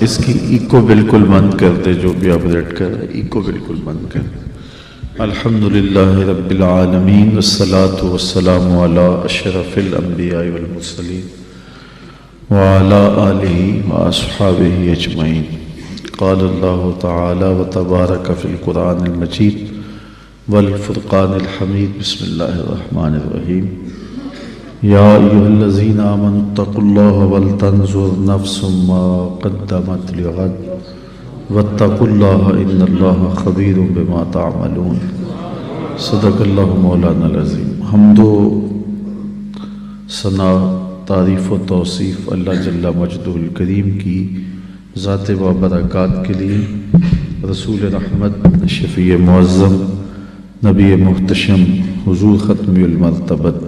اس کی ایکو بالکل بند کر دے، جو بھی آپریٹ کر رہا ہے ایکو بالکل بند کر دے۔ الحمدللہ رب العالمین والصلاة والسلام علی اشرف الانبیاء والمرسلین وعلی آلہ واصحابہ اجمعین۔ قال اللہ تعالی وتبارک فی القرآن المجید والفرقان الحمید۔ بسم اللہ الرحمن الرحیم۔ یا ایھا الذین آمنوا اتقوا اللہ ولتنظر نفس ما قدمت لغد واتقوا اللہ ان اللہ خبیر بما تعملون۔ صدق اللہ مولانا العظیم۔ حمد و ثنا، تعریف و توصیف اللہ جل مجدہ الکریم کی ذات و برکات کے لیے، رسول رحمت، شفیع معظم، نبی محتشم، حضور ختم المرتبت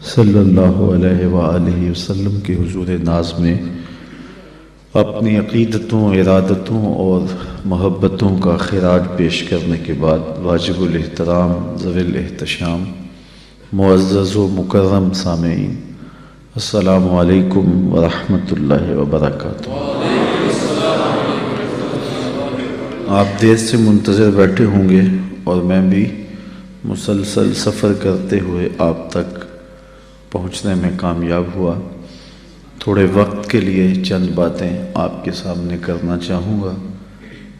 صلی اللہ علیہ وآلہ وسلم کے حضور ناز میں اپنی عقیدتوں، ارادتوں اور محبتوں کا خراج پیش کرنے کے بعد واجب الاحترام، ذوی الاحتشام، معزز و مکرم سامعین، السلام علیکم ورحمۃ اللہ وبرکاتہ۔ آپ دیر سے منتظر بیٹھے ہوں گے اور میں بھی مسلسل سفر کرتے ہوئے آپ تک پہنچنے میں کامیاب ہوا۔ تھوڑے وقت کے لیے چند باتیں آپ کے سامنے کرنا چاہوں گا،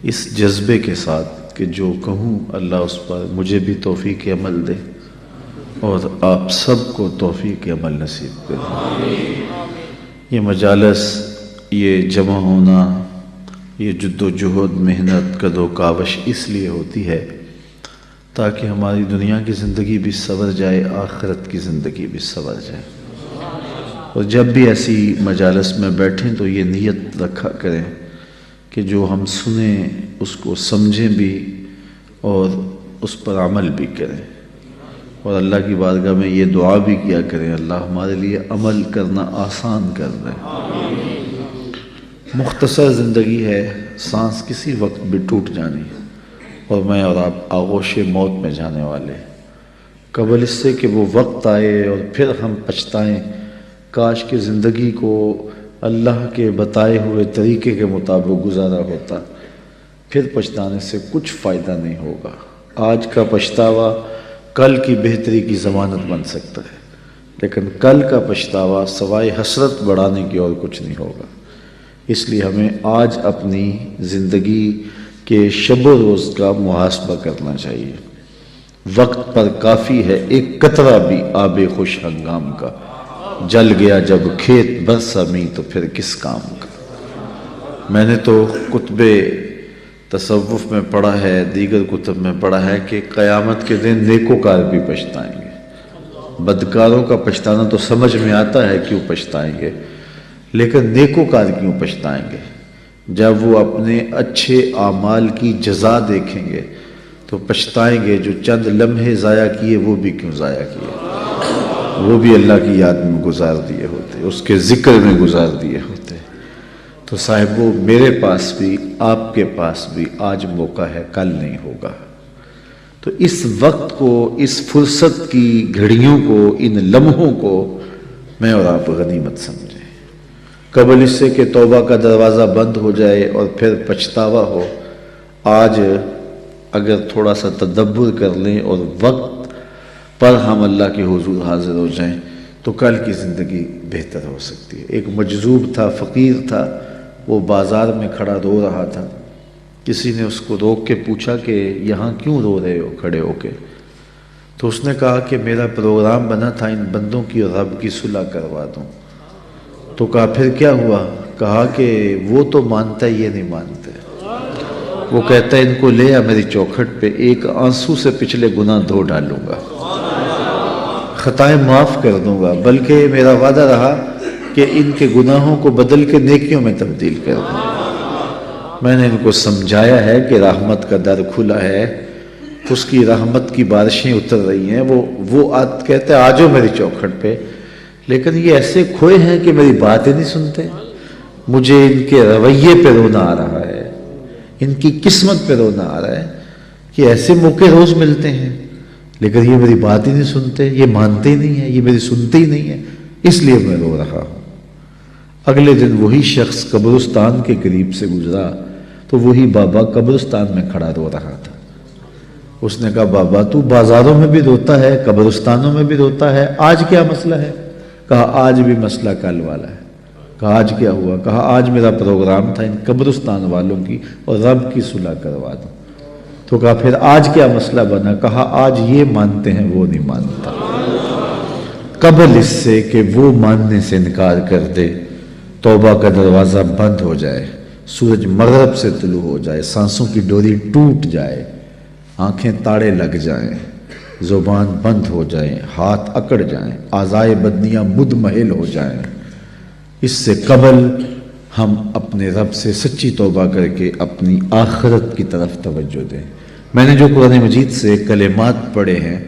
اس جذبے کے ساتھ کہ جو کہوں اللہ اس پر مجھے بھی توفیق عمل دے اور آپ سب کو توفیق عمل نصیب کرے۔ یہ مجالس، یہ جمع ہونا، یہ جد و جہد، محنت، کد و کاوش اس لیے ہوتی ہے تاکہ ہماری دنیا کی زندگی بھی سنور جائے، آخرت کی زندگی بھی سنور جائے۔ اور جب بھی ایسی مجالس میں بیٹھیں تو یہ نیت رکھا کریں کہ جو ہم سنیں اس کو سمجھیں بھی اور اس پر عمل بھی کریں، اور اللہ کی بارگاہ میں یہ دعا بھی کیا کریں اللہ ہمارے لیے عمل کرنا آسان کر دے۔ مختصر زندگی ہے، سانس کسی وقت بھی ٹوٹ جانی، اور میں اور آپ آغوش موت میں جانے والے، قبل اس سے کہ وہ وقت آئے اور پھر ہم پچھتائیں کاش کہ زندگی کو اللہ کے بتائے ہوئے طریقے کے مطابق گزارا ہوتا۔ پھر پچھتانے سے کچھ فائدہ نہیں ہوگا۔ آج کا پچھتاوا کل کی بہتری کی ضمانت بن سکتا ہے، لیکن کل کا پچھتاوا سوائے حسرت بڑھانے کی اور کچھ نہیں ہوگا۔ اس لیے ہمیں آج اپنی زندگی کے شب و روز کا محاسبہ کرنا چاہیے۔ وقت پر کافی ہے ایک قطرہ بھی آب خوش ہنگام کا، جل گیا جب کھیت برسا می تو پھر کس کام کا۔ میں نے تو کتب تصوف میں پڑھا ہے، دیگر کتب میں پڑھا ہے کہ قیامت کے دن نیکوکار بھی پچھتائیں گے۔ بدکاروں کا پچھتانا تو سمجھ میں آتا ہے کیوں پچھتائیں گے، لیکن نیکوکار کیوں پچھتائیں گے؟ جب وہ اپنے اچھے اعمال کی جزا دیکھیں گے تو پچھتائیں گے جو چند لمحے ضائع کیے وہ بھی کیوں ضائع کیے، وہ بھی اللہ کی یاد میں گزار دیے ہوتے، اس کے ذکر میں گزار دیے ہوتے۔ تو صاحبو، میرے پاس بھی آپ کے پاس بھی آج موقع ہے، کل نہیں ہوگا۔ تو اس وقت کو، اس فرصت کی گھڑیوں کو، ان لمحوں کو میں اور آپ غنیمت سمجھیں، قبل اس سے کہ توبہ کا دروازہ بند ہو جائے اور پھر پچھتاوا ہو۔ آج اگر تھوڑا سا تدبر کر لیں اور وقت پر ہم اللہ کے حضور حاضر ہو جائیں تو کل کی زندگی بہتر ہو سکتی ہے۔ ایک مجذوب تھا، فقیر تھا، وہ بازار میں کھڑا رو رہا تھا۔ کسی نے اس کو روک کے پوچھا کہ یہاں کیوں رو رہے ہو کھڑے ہو کے؟ تو اس نے کہا کہ میرا پروگرام بنا تھا ان بندوں کی اور رب کی صلح کروا دوں۔ تو کہا پھر کیا ہوا؟ کہا کہ وہ تو مانتا ہے، یہ نہیں مانتے۔ وہ کہتا ہے ان کو لے آ میری چوکھٹ پہ، ایک آنسو سے پچھلے گناہ دھو ڈالوں گا، خطائیں معاف کر دوں گا، بلکہ میرا وعدہ رہا کہ ان کے گناہوں کو بدل کے نیکیوں میں تبدیل کر دوں۔ میں نے ان کو سمجھایا ہے کہ رحمت کا در کھلا ہے، اس کی رحمت کی بارشیں اتر رہی ہیں۔ وہ کہتے ہیں آ جاؤ میری چوکھٹ پہ، لیکن یہ ایسے کھوئے ہیں کہ میری بات ہی نہیں سنتے۔ مجھے ان کے رویے پہ رونا آ رہا ہے، ان کی قسمت پہ رونا آ رہا ہے کہ ایسے موقع روز ملتے ہیں لیکن یہ میری بات ہی نہیں سنتے، یہ مانتے ہی نہیں ہیں، یہ میری سنتے ہی نہیں ہیں، اس لیے میں رو رہا ہوں۔ اگلے دن وہی شخص قبرستان کے قریب سے گزرا تو وہی بابا قبرستان میں کھڑا رو رہا تھا۔ اس نے کہا بابا تو بازاروں میں بھی روتا ہے، قبرستانوں میں بھی روتا ہے، آج کیا مسئلہ ہے؟ کہا آج بھی مسئلہ کل والا ہے۔ کہا آج کیا ہوا؟ کہا آج میرا پروگرام تھا ان قبرستان والوں کی اور رب کی صلح کروا دوں۔ تو کہا پھر آج کیا مسئلہ بنا؟ کہا آج یہ مانتے ہیں وہ نہیں مانتا، قبل اس سے کہ وہ ماننے سے انکار کر دے توبہ کا دروازہ بند ہو جائے، سورج مغرب سے طلوع ہو جائے، سانسوں کی ڈوری ٹوٹ جائے، آنکھیں تاڑے لگ جائیں، زبان بند ہو جائیں، ہاتھ اکڑ جائیں، اعضائے بدنیاں مدمحل ہو جائیں، اس سے قبل ہم اپنے رب سے سچی توبہ کر کے اپنی آخرت کی طرف توجہ دیں۔ میں نے جو قرآن مجید سے کلمات پڑھے ہیں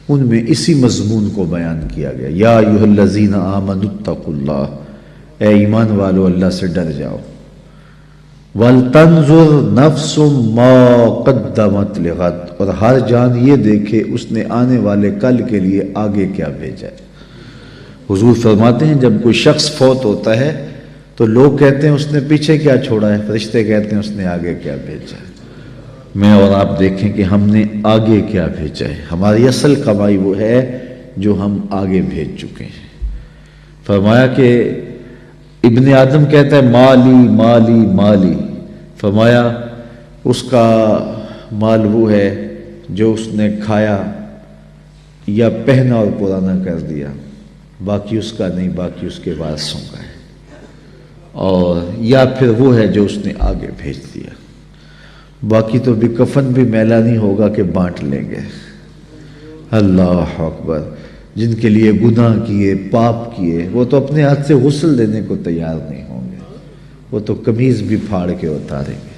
ان میں اسی مضمون کو بیان کیا گیا، یا ایھا الذین آمنوا اتقوا اللہ، اے ایمان والو اللہ سے ڈر جاؤ، وَلْتَنْظُرْ نَفْسٌ مَا قَدَّمَتْ لِغَدٍ، اور ہر جان یہ دیکھے اس نے آنے والے کل کے لیے آگے کیا بھیجا ہے۔ حضور فرماتے ہیں جب کوئی شخص فوت ہوتا ہے تو لوگ کہتے ہیں اس نے پیچھے کیا چھوڑا ہے، فرشتے کہتے ہیں اس نے آگے کیا بھیجا ہے۔ میں اور آپ دیکھیں کہ ہم نے آگے کیا بھیجا ہے۔ ہماری اصل کمائی وہ ہے جو ہم آگے بھیج چکے ہیں۔ فرمایا کہ ابن آدم کہتا ہے مالی مالی مالی، فرمایا اس کا مال وہ ہے جو اس نے کھایا یا پہنا اور پرانا کر دیا، باقی اس کا نہیں، باقی اس کے وارثوں کا ہے، اور یا پھر وہ ہے جو اس نے آگے بھیج دیا، باقی تو بھی کفن بھی میلا نہیں ہوگا کہ بانٹ لیں گے۔ اللہ اکبر، جن کے لیے گناہ کیے، پاپ کیے، وہ تو اپنے ہاتھ سے غسل دینے کو تیار نہیں ہوں گے، وہ تو قمیض بھی پھاڑ کے اتاریں گے۔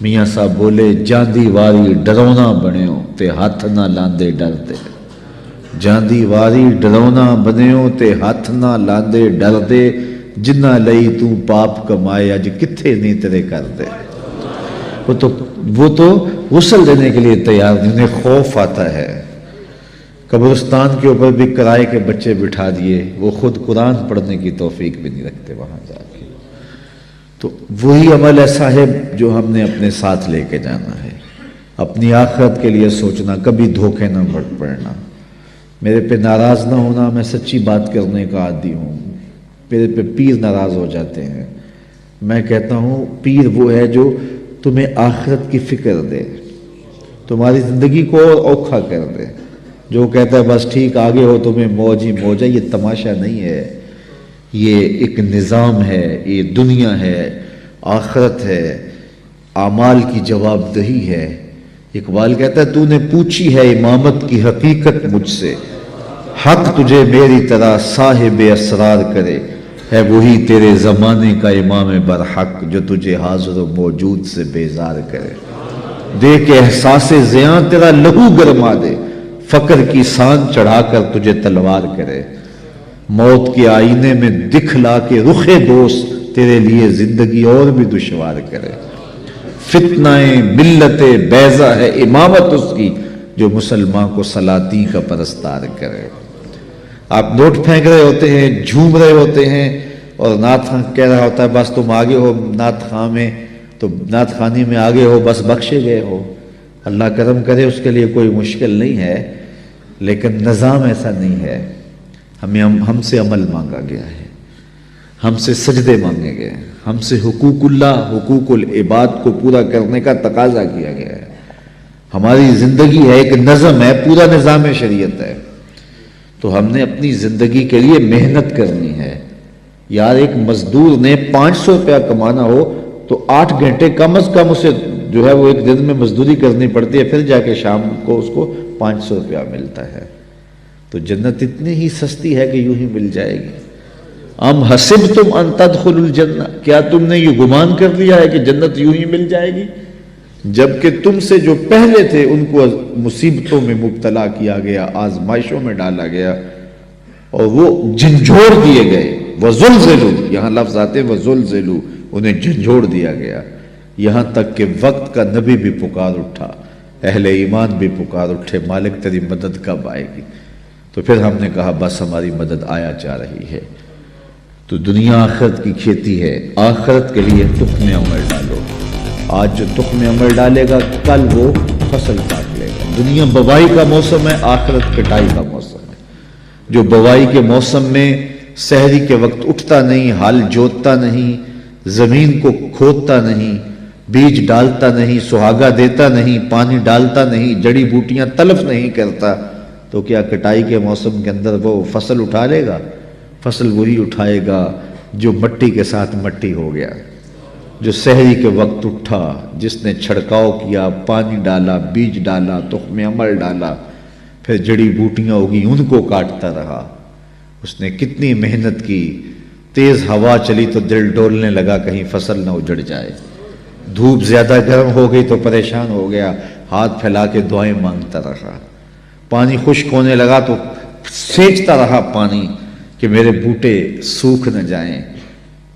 میاں صاحب بولے جاندی واری ڈرونا بنیو تے ہاتھ نہ لاندے ڈردے، جاندی واری ڈرونا بنیو تے ہاتھ نہ لاندے ڈردے، جنہ لئی تو پاپ کمائے اج کتھے نہیں تیرے کر دے۔ وہ تو غسل دینے کے لیے تیار نہیں، انہیں خوف آتا ہے۔ قبرستان کے اوپر بھی کرائے کے بچے بٹھا دیے، وہ خود قرآن پڑھنے کی توفیق بھی نہیں رکھتے وہاں جا کے۔ تو وہی عمل ہے صاحب جو ہم نے اپنے ساتھ لے کے جانا ہے، اپنی آخرت کے لیے سوچنا، کبھی دھوکے نہ پڑنا۔ میرے پہ ناراض نہ ہونا، میں سچی بات کرنے کا عادی ہوں، میرے پہ پیر ناراض ہو جاتے ہیں۔ میں کہتا ہوں پیر وہ ہے جو تمہیں آخرت کی فکر دے، تمہاری زندگی کو اور اوکھا کر دے۔ جو کہتا ہے بس ٹھیک آگے ہو تمہیں موج ہی موج ہے، یہ تماشا نہیں ہے، یہ ایک نظام ہے، یہ دنیا ہے، آخرت ہے، اعمال کی جواب دہی ہے۔ اقبال کہتا ہے تو نے پوچھی ہے امامت کی حقیقت مجھ سے، حق تجھے میری طرح صاحب اسرار کرے، ہے وہی تیرے زمانے کا امام برحق جو تجھے حاضر و موجود سے بیزار کرے، دے کے احساس زیاں تیرا لہو گرما دے، فقر کی سان چڑھا کر تجھے تلوار کرے، موت کے آئینے میں دکھلا کے رخ دوست تیرے لیے زندگی اور بھی دشوار کرے، فتنہ ملت بیضا ہے امامت اس کی جو مسلمان کو سلاطین کا پرستار کرے۔ آپ نوٹ پھینک رہے ہوتے ہیں، جھوم رہے ہوتے ہیں، اور نعت خان کہہ رہا ہوتا ہے بس تم آگے ہو نعت خان میں، تو نعت خانی میں آگے ہو، بس بخشے گئے ہو، اللہ کرم کرے، اس کے لیے کوئی مشکل نہیں ہے، لیکن نظام ایسا نہیں ہے۔ ہم سے عمل مانگا گیا ہے، ہم سے سجدے مانگے گئے، ہم سے حقوق اللہ، حقوق العباد کو پورا کرنے کا تقاضا کیا گیا ہے۔ ہماری زندگی ہے، ایک نظم ہے، پورا نظام شریعت ہے، تو ہم نے اپنی زندگی کے لیے محنت کرنی ہے۔ یار ایک مزدور نے 500 روپیہ کمانا ہو تو 8 گھنٹے کم از کم اسے جو ہے وہ ایک دن میں مزدوری کرنی پڑتی ہے، پھر جا کے شام کو اس کو 500 روپیہ ملتا ہے۔ تو جنت اتنی ہی سستی ہے کہ یوں ہی مل جائے گی۔ ام حسبتم ان تدخلوا الجنہ، کیا تم نے یہ گمان کر لیا ہے کہ جنت یوں ہی مل جائے گی؟ جبکہ تم سے جو پہلے تھے ان کو مصیبتوں میں مبتلا کیا گیا، آزمائشوں میں ڈالا گیا، اور وہ جھنجھوڑ دیے گئے۔ وَزُلْزِلُوا، یہاں لفظ آتے ہیں وَزُلْزِلُوا، انہیں جھنجھوڑ دیا گیا، یہاں تک کہ وقت کا نبی بھی پکار اٹھا، اہل ایمان بھی پکار اٹھے، مالک تیری مدد کب آئے گی؟ تو پھر ہم نے کہا بس ہماری مدد آیا جا رہی ہے۔ تو دنیا آخرت کی کھیتی ہے، آخرت کے لیے تخم عمل ڈالو۔ آج جو تخم عمل ڈالے گا کل وہ فصل کاٹ لے گا۔ دنیا بوائی کا موسم ہے، آخرت کٹائی کا موسم ہے۔ جو بوائی کے موسم میں سحری کے وقت اٹھتا نہیں، ہل جوتتا نہیں، زمین کو کھودتا نہیں، بیج ڈالتا نہیں، سہاگا دیتا نہیں، پانی ڈالتا نہیں، جڑی بوٹیاں تلف نہیں کرتا، تو کیا کٹائی کے موسم کے اندر وہ فصل اٹھا لے گا؟ فصل وہی اٹھائے گا جو مٹی کے ساتھ مٹی ہو گیا، جو سحری کے وقت اٹھا، جس نے چھڑکاؤ کیا، پانی ڈالا، بیج ڈالا، تخم عمل ڈالا، پھر جڑی بوٹیاں ہوگی ان کو کاٹتا رہا۔ اس نے کتنی محنت کی، تیز ہوا چلی تو دل ڈولنے لگا کہیں فصل نہ اجڑ جائے، دھوپ زیادہ گرم ہو گئی تو پریشان ہو گیا، ہاتھ پھیلا کے دعائیں مانگتا رہا، پانی خشک ہونے لگا تو سینچتا رہا پانی کہ میرے بوٹے سوکھ نہ جائیں،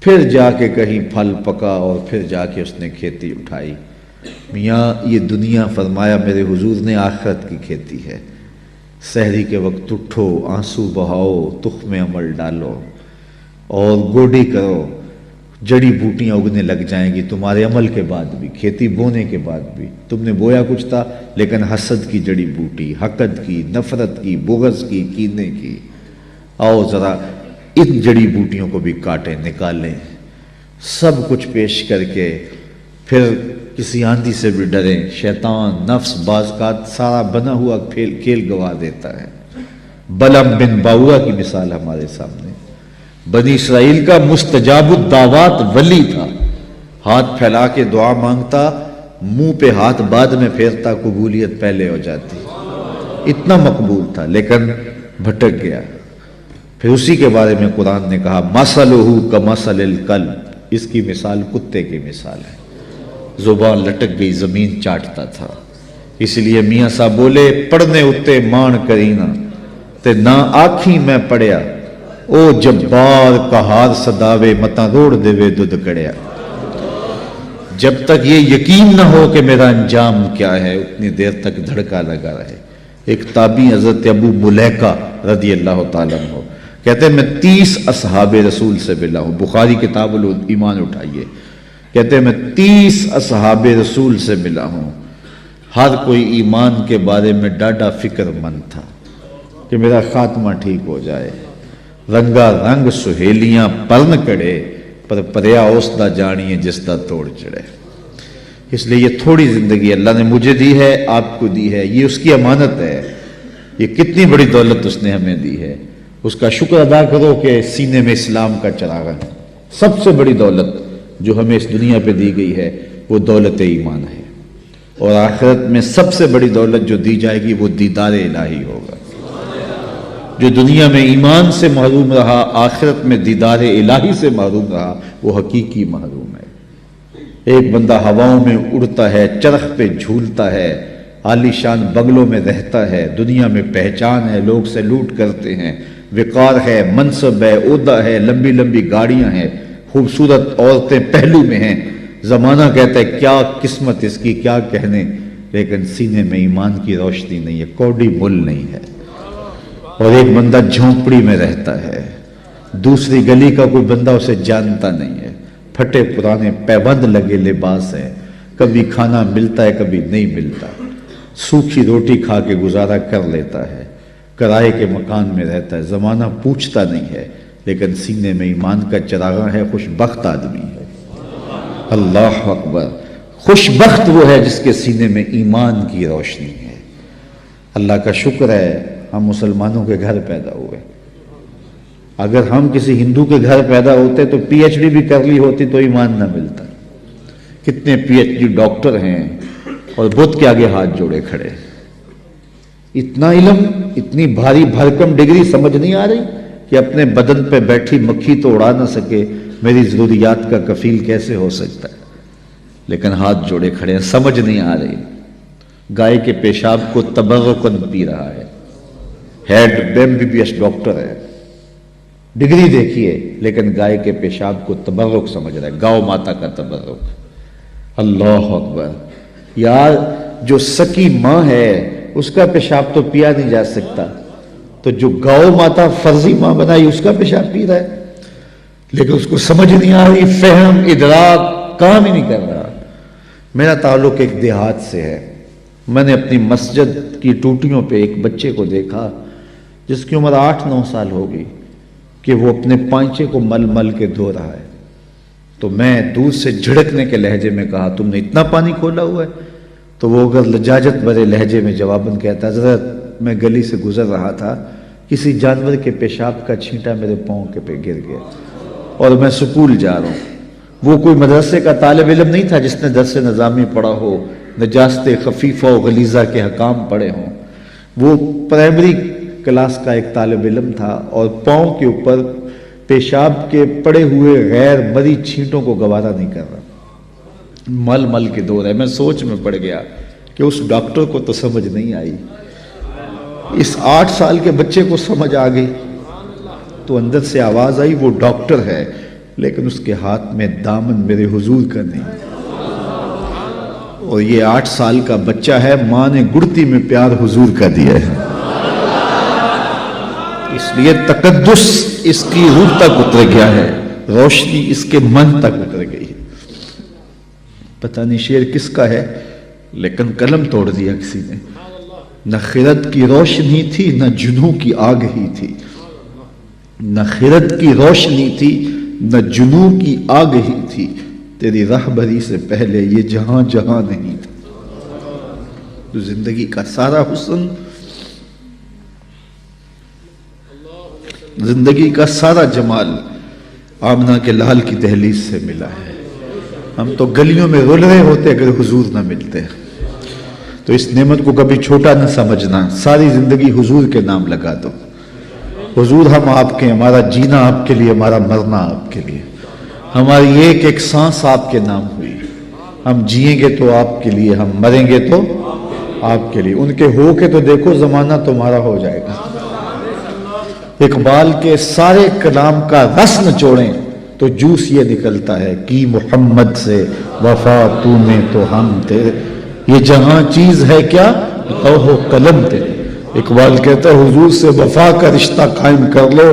پھر جا کے کہیں پھل پکا اور پھر جا کے اس نے کھیتی اٹھائی۔ میاں یہ دنیا، فرمایا میرے حضور نے، آخرت کی کھیتی ہے۔ سحری کے وقت اٹھو، آنسو بہاؤ، تخم عمل ڈالو اور گوڈی کرو، جڑی بوٹیاں اگنے لگ جائیں گی تمہارے عمل کے بعد بھی، کھیتی بونے کے بعد بھی۔ تم نے بویا کچھ تھا لیکن حسد کی جڑی بوٹی، حقد کی، نفرت کی، بغض کی، کینے کی، آؤ ذرا ان جڑی بوٹیوں کو بھی کاٹیں، نکالیں، سب کچھ پیش کر کے پھر کسی آندھی سے بھی ڈریں۔ شیطان نفس بعض کا سارا بنا ہوا کھیل گوا دیتا ہے۔ بلعم بن باورا کی مثال ہمارے سامنے، بنی اسرائیل کا مستجاب الدعوات ولی تھا، ہاتھ پھیلا کے دعا مانگتا، منہ پہ ہاتھ بعد میں پھیرتا، قبولیت پہلے ہو جاتی، اتنا مقبول تھا، لیکن بھٹک گیا۔ پھر اسی کے بارے میں قرآن نے کہا مثلہ کمثل الکلب، اس کی مثال کتے کی مثال ہے، زبان لٹک گئی، زمین چاٹتا تھا۔ اس لیے میاں صاحب بولے پڑھنے اتے مان کرینا تے نہ آکھی میں پڑھیا، او جبار کہار صداوے متا روڑ دے وے دودھ کڑیا۔ جب تک یہ یقین نہ ہو کہ میرا انجام کیا ہے اتنی دیر تک دھڑکا لگا رہے۔ ایک تابعی حضرت ابو ملیکہ رضی اللہ تعالیٰ عنہ کہتے ہیں میں 30 اصحاب رسول سے ملا ہوں، بخاری کتاب الایمان اٹھائیے، کہتے ہیں میں 30 اصحاب رسول سے ملا ہوں، ہر کوئی ایمان کے بارے میں ڈاڈا فکر مند تھا کہ میرا خاتمہ ٹھیک ہو جائے۔ رنگا رنگ سہیلیاں پرن کڑے، پر پریا اس دا جانیے جس دا توڑ چڑھے۔ اس لیے یہ تھوڑی زندگی اللہ نے مجھے دی ہے، آپ کو دی ہے، یہ اس کی امانت ہے، یہ کتنی بڑی دولت اس نے ہمیں دی ہے، اس کا شکر ادا کرو کہ سینے میں اسلام کا چراغ ہے۔ سب سے بڑی دولت جو ہمیں اس دنیا پہ دی گئی ہے وہ دولت ایمان ہے، اور آخرت میں سب سے بڑی دولت جو دی جائے گی وہ دیدار الہی ہوگا۔ جو دنیا میں ایمان سے محروم رہا، آخرت میں دیدار الہی سے محروم رہا، وہ حقیقی محروم ہے۔ ایک بندہ ہواؤں میں اڑتا ہے، چرخ پہ جھولتا ہے، عالی شان بنگلوں میں رہتا ہے، دنیا میں پہچان ہے، لوگ سے لوٹ کرتے ہیں، وقار ہے، منصب ہے، عہدہ ہے، لمبی لمبی گاڑیاں ہیں، خوبصورت عورتیں پہلو میں ہیں، زمانہ کہتا ہے کیا قسمت اس کی، کیا کہنے، لیکن سینے میں ایمان کی روشنی نہیں ہے، کوڑی مل نہیں ہے۔ اور ایک بندہ جھونپڑی میں رہتا ہے، دوسری گلی کا کوئی بندہ اسے جانتا نہیں ہے، پھٹے پرانے پیبند لگے لباس ہے، کبھی کھانا ملتا ہے کبھی نہیں ملتا، سوکھی روٹی کھا کے گزارا کر لیتا ہے، کرائے کے مکان میں رہتا ہے، زمانہ پوچھتا نہیں ہے، لیکن سینے میں ایمان کا چراغاں ہے، خوش بخت آدمی ہے۔ اللہ اکبر، خوش بخت وہ ہے جس کے سینے میں ایمان کی روشنی ہے۔ اللہ کا شکر ہے ہم مسلمانوں کے گھر پیدا ہوئے، اگر ہم کسی ہندو کے گھر پیدا ہوتے تو پی ایچ ڈی بھی کر لی ہوتی تو ایمان نہ ملتا۔ کتنے پی ایچ ڈی ڈاکٹر ہیں اور بدھ کے آگے ہاتھ جوڑے کھڑے، اتنا علم، اتنی بھاری بھرکم ڈگری سمجھ نہیں آ رہی کہ اپنے بدن پہ بیٹھی مکھی تو اڑا نہ سکے، میری ضروریات کا کفیل کیسے ہو سکتا ہے، لیکن ہاتھ جوڑے کھڑے ہیں، سمجھ نہیں آ رہی۔ گائے کے پیشاب کو تبرکن پی رہا ہے، ہیڈ MBBS ڈاکٹر ہے، ڈگری دیکھیے، لیکن گائے کے پیشاب کو تبرک سمجھ رہا ہے، گاؤ ماتا کا تبرک۔ اللہ اکبر، یار جو سکی ماں ہے اس کا پیشاب تو پیا نہیں جا سکتا، تو جو گاؤ ماتا فرضی ماں بنائی اس کا پیشاب پی رہا ہے۔ لیکن اس کو سمجھ نہیں آ رہی، فہم ادراک کام ہی نہیں کر رہا۔ میرا تعلق ایک دیہات سے ہے، میں نے اپنی مسجد کی ٹوٹیوں پہ ایک بچے کو دیکھا جس کی عمر 8-9 سال ہوگی کہ وہ اپنے پانچے کو مل مل کے دھو رہا ہے۔ تو میں دور سے جھڑکنے کے لہجے میں کہا تم نے اتنا پانی کھولا ہوا ہے؟ تو وہ اگر لجاجت بھرے لہجے میں جواباً کہتا حضرت میں گلی سے گزر رہا تھا، کسی جانور کے پیشاب کا چھینٹا میرے پاؤں کے پہ گر گیا اور میں سکول جا رہا ہوں۔ وہ کوئی مدرسے کا طالب علم نہیں تھا جس نے درس نظامی پڑھا ہو، نجاست خفیفہ و غلیظہ کے حکام پڑھے ہوں، وہ پرائمری کلاس کا ایک طالب علم تھا اور پاؤں کے اوپر پیشاب کے پڑے ہوئے غیر مری چھینٹوں کو گوارا نہیں کر رہا، مل مل کے دھو رہا ہے۔ میں سوچ میں پڑ گیا کہ اس ڈاکٹر کو تو سمجھ نہیں آئی، اس 8 سال کے بچے کو سمجھ آ گئی۔ تو اندر سے آواز آئی وہ ڈاکٹر ہے لیکن اس کے ہاتھ میں دامن میرے حضور کا نہیں، اور یہ 8 سال کا بچہ ہے، ماں نے گڑتی میں پیار حضور کا دیا ہے، اس لیے تقدس اس کی روح تک اتر گیا ہے، روشنی اس کے من تک اتر گئی ہے۔ پتہ نہیں شعر کس کا ہے لیکن قلم توڑ دیا کسی نے۔ نہ خرد کی روشنی تھی نہ جنوں کی آگ ہی تھی، نہ خرد کی روشنی تھی نہ جنوں کی آگ ہی تھی، تیری رہبری سے پہلے یہ جہاں جہاں نہیں تھا۔ تو زندگی کا سارا حسن، زندگی کا سارا جمال آمنہ کے لال کی دہلیز سے ملا ہے۔ ہم تو گلیوں میں رول رہے ہوتے اگر حضور نہ ملتے۔ تو اس نعمت کو کبھی چھوٹا نہ سمجھنا، ساری زندگی حضور کے نام لگا دو۔ حضور ہم آپ کے، ہمارا جینا آپ کے لیے، ہمارا مرنا آپ کے لیے، ہماری ایک ایک سانس آپ کے نام ہوئی۔ ہم جئیں گے تو آپ کے لیے، ہم مریں گے تو آپ کے لیے۔ ان کے ہو کے تو دیکھو زمانہ تمہارا ہو جائے گا۔ اقبال کے سارے کلام کا رس نچوڑیں تو جوس یہ نکلتا ہے کہ محمد سے وفا تو نے تو ہم تیرے، یہ جہاں چیز ہے کیا لوح و قلم تیرے۔ اقبال کہتا ہے حضور سے وفا کا رشتہ قائم کر لو،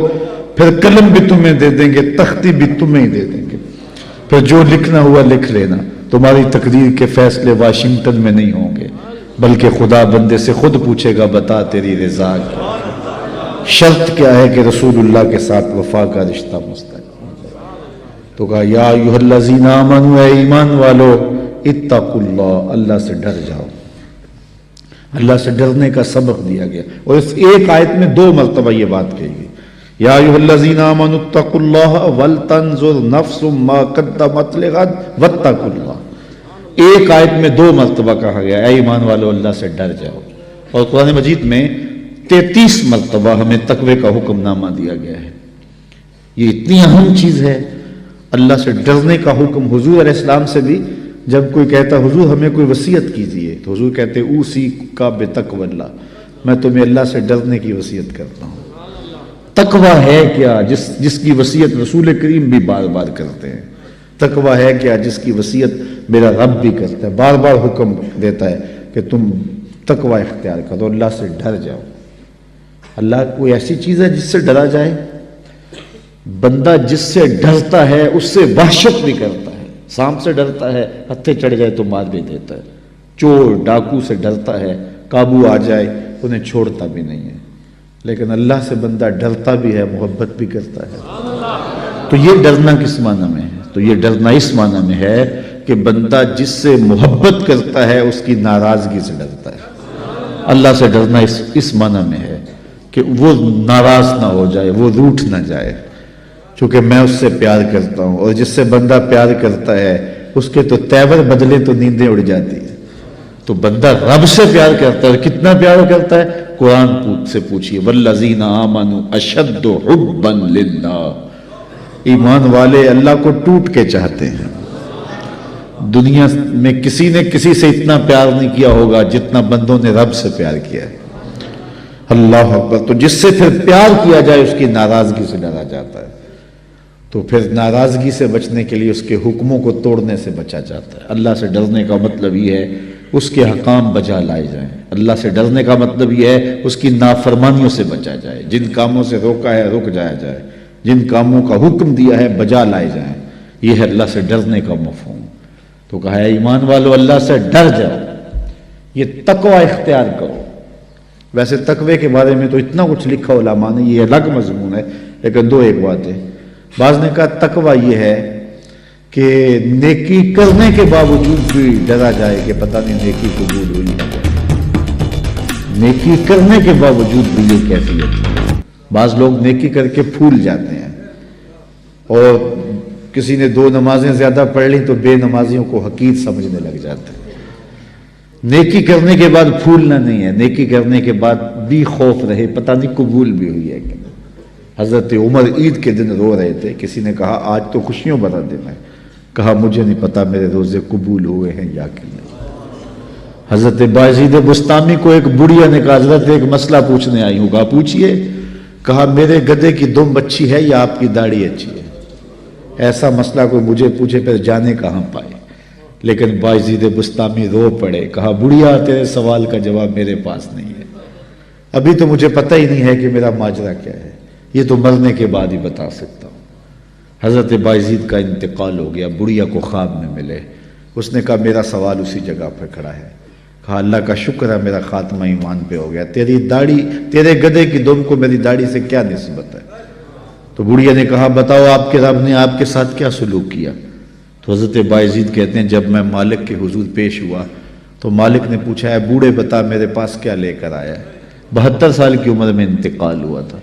پھر قلم بھی تمہیں دے دیں گے، تختی بھی تمہیں دے دیں گے، پھر جو لکھنا ہوا لکھ لینا۔ تمہاری تقدیر کے فیصلے واشنگٹن میں نہیں ہوں گے بلکہ خدا بندے سے خود پوچھے گا بتا تیری رضا کیا، شرط کیا ہے کہ رسول اللہ کے ساتھ وفا کا رشتہ مستقیم ہے۔ تو کہا یا ایھا الذین آمنوا، اے ایمان والو، اتقوا اللہ، اللہ سے ڈر جاؤ۔ اللہ سے ڈرنے کا سبق دیا گیا، اور اس ایک آیت میں 2 مرتبہ یہ بات کہی گئی، یا ایھا الذین آمنوا اتقوا اللہ ولتنظر نفس ما قدمت لغد واتقوا اللہ۔ ایک آیت میں 2 مرتبہ کہا گیا اے ایمان والو اللہ سے ڈر جاؤ، اور قرآن مجید میں 33 مرتبہ ہمیں تقوی کا حکم نامہ دیا گیا ہے۔ یہ اتنی اہم چیز ہے اللہ سے ڈرنے کا حکم۔ حضور علیہ السلام سے بھی جب کوئی کہتا حضور ہمیں کوئی وصیت کیجیے تو حضور کہتے اوصی کا بتقوی اللہ، میں تمہیں اللہ سے ڈرنے کی وصیت کرتا ہوں۔ تقوی ہے کیا جس کی وصیت رسول کریم بھی بار بار کرتے ہیں؟ تقوی ہے کیا جس کی وصیت میرا رب بھی کرتا ہے، بار بار حکم دیتا ہے کہ تم تقوی اختیار کرو، اللہ سے ڈر جاؤ۔ اللہ کوئی ایسی چیز ہے جس سے ڈرا جائے؟ بندہ جس سے ڈرتا ہے اس سے وحشت بھی کرتا ہے۔ سانپ سے ڈرتا ہے، ہتھے چڑھ جائے تو مار بھی دیتا ہے۔ چور ڈاکو سے ڈرتا ہے، قابو آ جائے انہیں چھوڑتا بھی نہیں ہے۔ لیکن اللہ سے بندہ ڈرتا بھی ہے، محبت بھی کرتا ہے۔ تو یہ ڈرنا کس معنی میں ہے؟ تو یہ ڈرنا اس معنی میں ہے کہ بندہ جس سے محبت کرتا ہے اس کی ناراضگی سے ڈرتا ہے۔ اللہ سے ڈرنا اس معنی میں ہے کہ وہ ناراض نہ ہو جائے، وہ روٹھ نہ جائے، چونکہ میں اس سے پیار کرتا ہوں، اور جس سے بندہ پیار کرتا ہے اس کے تو تیور بدلے تو نیندیں اڑ جاتی ہیں۔ تو بندہ رب سے پیار کرتا ہے، کتنا پیار کرتا ہے؟ قرآن سے پوچھئے والذین آمنوا اشد حبا للہ، ایمان والے اللہ کو ٹوٹ کے چاہتے ہیں۔ دنیا میں کسی نے کسی سے اتنا پیار نہیں کیا ہوگا جتنا بندوں نے رب سے پیار کیا ہے۔ اللہ اکبر۔ تو جس سے پھر پیار کیا جائے اس کی ناراضگی سے ڈرا جاتا ہے، تو پھر ناراضگی سے بچنے کے لیے اس کے حکموں کو توڑنے سے بچا جاتا ہے۔ اللہ سے ڈرنے کا مطلب یہ ہے اس کے حکام بجا لائے جائیں۔ اللہ سے ڈرنے کا مطلب یہ ہے اس کی نافرمانیوں سے بچا جائے، جن کاموں سے روکا ہے رک جایا جائے، جن کاموں کا حکم دیا ہے بجا لائے جائیں، یہ ہے اللہ سے ڈرنے کا مفہوم۔ تو کہا ہے ایمان والو اللہ سے ڈر جاؤ، یہ تقوی اختیار کرو۔ ویسے تقوی کے بارے میں تو اتنا کچھ لکھا علماء نے، یہ الگ مضمون ہے، لیکن دو ایک باتیں۔ بعض نے کہا تقوی یہ ہے کہ نیکی کرنے کے باوجود بھی ڈرا جائے کہ پتہ نہیں نیکی قبول ہوئی نہ جائے، نیکی کرنے کے باوجود بھی یہ کیفیت ہے۔ بعض لوگ نیکی کر کے پھول جاتے ہیں، اور کسی نے 2 نمازیں زیادہ پڑھ لی تو بے نمازیوں کو حقیر سمجھنے لگ جاتے ہیں۔ نیکی کرنے کے بعد پھولنا نہیں ہے، نیکی کرنے کے بعد بھی خوف رہے پتہ نہیں قبول بھی ہوئی ہے کہ نہیں۔ حضرت عمر عید کے دن رو رہے تھے، کسی نے کہا آج تو خوشیوں بھرا دن ہے، کہا مجھے نہیں پتا میرے روزے قبول ہوئے ہیں یا کہ نہیں۔ حضرت بایزید بسطامی کو ایک بڑھیا نے کہا حضرت ایک مسئلہ پوچھنے آئی ہوں، کہا پوچھئے، کہا میرے گدھے کی دم اچھی ہے یا آپ کی داڑھی اچھی ہے؟ ایسا مسئلہ کوئی مجھے پوچھے پھر جانے کہاں پائے۔ لیکن بایزید بسطامی رو پڑے، کہا بڑھیا تیرے سوال کا جواب میرے پاس نہیں ہے، ابھی تو مجھے پتہ ہی نہیں ہے کہ میرا ماجرا کیا ہے، یہ تو مرنے کے بعد ہی بتا سکتا ہوں۔ حضرت بایزید کا انتقال ہو گیا، بڑھیا کو خواب میں ملے، اس نے کہا میرا سوال اسی جگہ پر کھڑا ہے۔ کہا اللہ کا شکر ہے میرا خاتمہ ایمان پہ ہو گیا، تیری داڑھی، تیرے گدھے کی دم کو میری داڑھی سے کیا نسبت ہے؟ تو بڑھیا نے کہا بتاؤ آپ کے رب نے آپ کے ساتھ کیا سلوک کیا؟ تو حضرت بایزید کہتے ہیں جب میں مالک کے حضور پیش ہوا تو مالک نے پوچھا ہے بوڑھے بتا میرے پاس کیا لے کر آیا ہے؟ 72 سال کی عمر میں انتقال ہوا تھا۔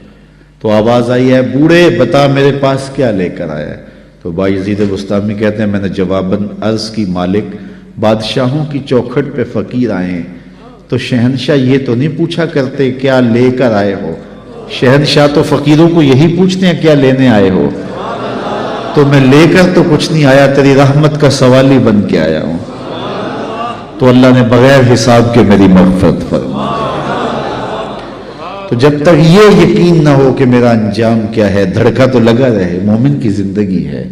تو آواز آئی ہے بوڑھے بتا میرے پاس کیا لے کر آیا ہے؟ تو بایزید بسطامی کہتے ہیں میں نے جواباً عرض کی مالک بادشاہوں کی چوکھٹ پہ فقیر آئے تو شہنشاہ یہ تو نہیں پوچھا کرتے کیا لے کر آئے ہو، شہنشاہ تو فقیروں کو یہی پوچھتے ہیں کیا لینے آئے ہو، تو میں لے کر تو کچھ نہیں آیا، تیری رحمت کا سوالی بن کے آیا ہوں۔ تو اللہ نے بغیر حساب کے میری مغفرت فرما۔ تو جب تک یہ یقین نہ ہو کہ میرا انجام کیا ہے، دھڑکا تو لگا رہے، مومن کی زندگی ہے۔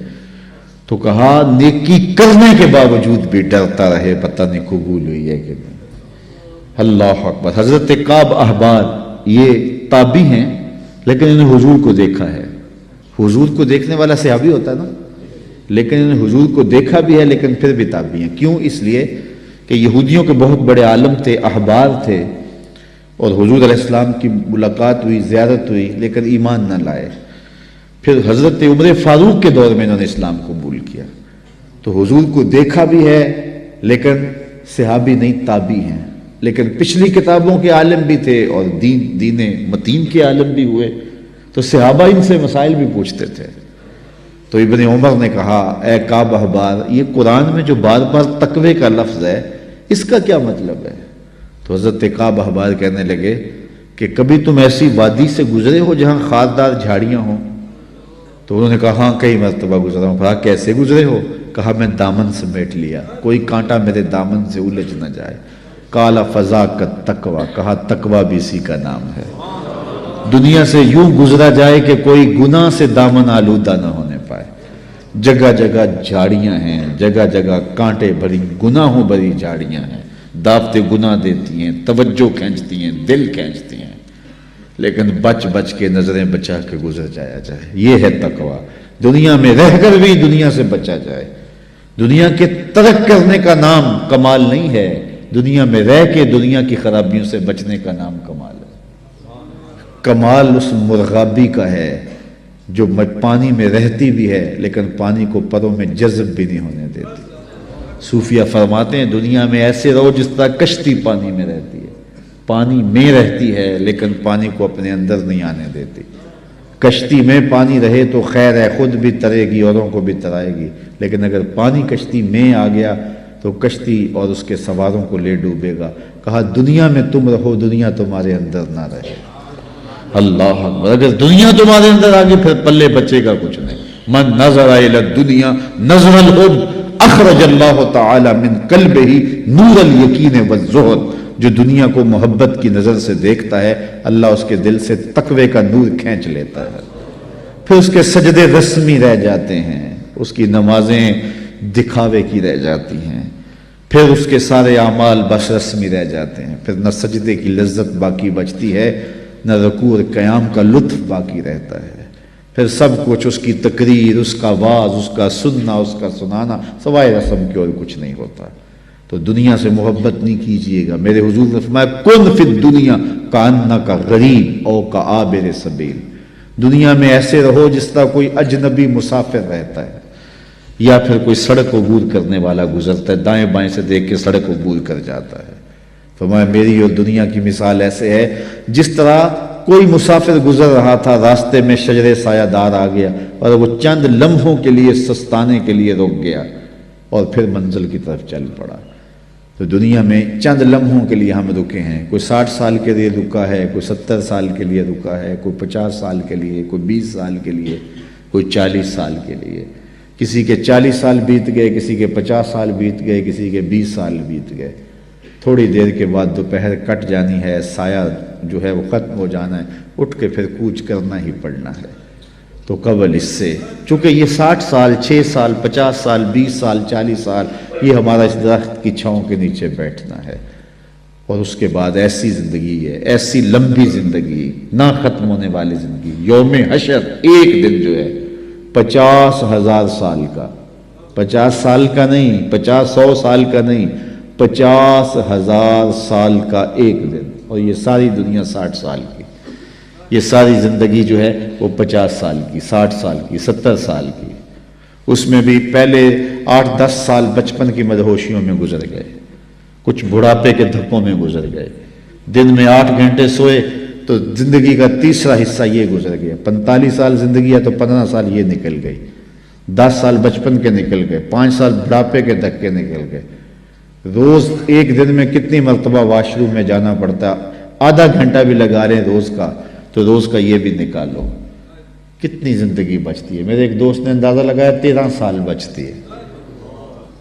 تو کہا نیکی کرنے کے باوجود بھی ڈرتا رہے پتہ نہیں قبول ہوئی ہے کہ نہیں۔ اللہ اکبر۔ حضرت کعب احبار یہ تابعی ہیں لیکن انہیں حضور کو دیکھا ہے۔ حضور کو دیکھنے والا صحابی ہوتا ہے نا، لیکن انہیں حضور کو دیکھا بھی ہے لیکن پھر بھی تابعی ہیں۔ کیوں؟ اس لیے کہ یہودیوں کے بہت بڑے عالم تھے، احبار تھے، اور حضور علیہ السلام کی ملاقات ہوئی، زیارت ہوئی، لیکن ایمان نہ لائے۔ پھر حضرت عمر فاروق کے دور میں انہوں نے اسلام قبول کیا۔ تو حضور کو دیکھا بھی ہے لیکن صحابی نہیں، تابعی ہیں، لیکن پچھلی کتابوں کے عالم بھی تھے اور دین متین کے عالم بھی ہوئے، تو صحابہ ان سے مسائل بھی پوچھتے تھے۔ تو ابن عمر نے کہا اے کعب احبار یہ قرآن میں جو بار بار تقوی کا لفظ ہے اس کا کیا مطلب ہے؟ تو حضرت کعب احبار کہنے لگے کہ کبھی تم ایسی وادی سے گزرے ہو جہاں خاردار جھاڑیاں ہوں؟ تو انہوں نے کہا ہاں کئی مرتبہ گزرا ہوں۔ کہا کیسے گزرے ہو؟ کہا میں دامن سمیٹ لیا، کوئی کانٹا میرے دامن سے الجھ نہ جائے۔ کالا فضا کا تقوی، کہا تقوی بھی اسی کا نام ہے، دنیا سے یوں گزرا جائے کہ کوئی گناہ سے دامن آلودہ نہ ہونے پائے۔ جگہ جگہ جھاڑیاں ہیں، جگہ جگہ کانٹے بھری گناہوں بھری جھاڑیاں ہیں، دعوت گناہ دیتی ہیں، توجہ کھینچتی ہیں، دل کھینچتی ہیں، لیکن بچ بچ کے نظریں بچا کے گزر جایا جائے۔ یہ ہے تقوی، دنیا میں رہ کر بھی دنیا سے بچا جائے۔ دنیا کے ترک کرنے کا نام کمال نہیں ہے، دنیا میں رہ کے دنیا کی خرابیوں سے بچنے کا نام کمال ہے۔ کمال اس مرغابی کا ہے جو پانی میں رہتی بھی ہے لیکن پانی کو پروں میں جذب بھی نہیں ہونے دیتی۔ صوفیہ فرماتے ہیں دنیا میں ایسے رہو جس طرح کشتی پانی میں رہتی ہے، پانی میں رہتی ہے لیکن پانی کو اپنے اندر نہیں آنے دیتی۔ کشتی میں پانی رہے تو خیر ہے، خود بھی ترے گی، اوروں کو بھی ترائے گی، لیکن اگر پانی کشتی میں آ گیا تو کشتی اور اس کے سواروں کو لے ڈوبے گا۔ کہا دنیا میں تم رہو، دنیا تمہارے اندر نہ رہے۔ اللہ اکبر۔ اگر دنیا تمہارے اندر آ گئی پھر پلے بچے گا کچھ نہیں۔ من نظر الی الدنیا نظر الحب اخرج اللہ تعالی من قلبہ نور الیقین والزہد۔ جو دنیا کو محبت کی نظر سے دیکھتا ہے اللہ اس کے دل سے تقوی کا نور کھینچ لیتا ہے، پھر اس کے سجدے رسمی رہ جاتے ہیں، اس کی نمازیں دکھاوے کی رہ جاتی ہیں، پھر اس کے سارے اعمال بس رسمی رہ جاتے ہیں، پھر نہ سجدے کی لذت باقی بچتی ہے، نہ رکوع اور قیام کا لطف باقی رہتا ہے، پھر پھر سب کچھ اس کی تقریر، اس کا واعظ، اس کا سننا، اس کا سنانا، سوائے رسم کے اور کچھ نہیں ہوتا۔ تو دنیا سے محبت نہیں کیجیے گا۔ میرے حضور نے فرمایا کن فی الدنیا کانک غریب او کعابر سبیل، دنیا میں ایسے رہو جس طرح کوئی اجنبی مسافر رہتا ہے یا پھر کوئی سڑک عبور کرنے والا گزرتا ہے، دائیں بائیں سے دیکھ کے سڑک عبور کر جاتا ہے۔ فرمایا میری اور دنیا کی مثال ایسے ہے جس طرح کوئی مسافر گزر رہا تھا، راستے میں شجر سایہ دار آ گیا اور وہ چند لمحوں کے لیے سستانے کے لیے رک گیا اور پھر منزل کی طرف چل پڑا۔ تو دنیا میں چند لمحوں کے لیے ہم رکے ہیں، کوئی 60 سال کے لیے رکا ہے، کوئی 70 سال کے لیے رکا ہے، کوئی 50 سال کے لیے، کوئی 20 سال کے لیے، کوئی 40 سال کے لیے۔ کسی کے 40 سال بیت گئے، کسی کے 50 سال بیت گئے، کسی کے 20 سال بیت گئے۔ تھوڑی دیر کے بعد دوپہر کٹ جانی ہے، سایہ جو ہے وہ ختم ہو جانا ہے، اٹھ کے پھر کوچ کرنا ہی پڑنا ہے۔ تو قبل اس سے چونکہ یہ 60 سال، 6 سال، 50 سال، 20 سال، 40 سال، یہ ہمارا اس درخت کی چھاؤں کے نیچے بیٹھنا ہے، اور اس کے بعد ایسی زندگی ہے، ایسی لمبی زندگی، نہ ختم ہونے والی زندگی۔ یوم حشر ایک دن جو ہے 50,000 سال کا، 50 سال کا نہیں، 100 سال کا نہیں، 50,000 سال کا ایک دن، اور یہ ساری دنیا 60 سال کی، یہ ساری زندگی جو ہے وہ 50 سال کی، 60 سال کی، 70 سال کی۔ اس میں بھی پہلے 8-10 سال بچپن کی مدہوشیوں میں گزر گئے، کچھ بڑھاپے کے دھکوں میں گزر گئے، دن میں 8 گھنٹے سوئے تو زندگی کا تیسرا حصہ یہ گزر گیا۔ 45 سال زندگی ہے تو 15 سال یہ نکل گئی، 10 سال بچپن کے نکل گئے، 5 سال بڑھاپے کے دھکے نکل گئے۔ روز ایک دن میں کتنی مرتبہ واش روم میں جانا پڑتا، آدھا گھنٹہ بھی لگا رہے ہیں روز کا، تو روز کا یہ بھی نکالو، کتنی زندگی بچتی ہے۔ میرے ایک دوست نے اندازہ لگایا 13 سال بچتی ہے،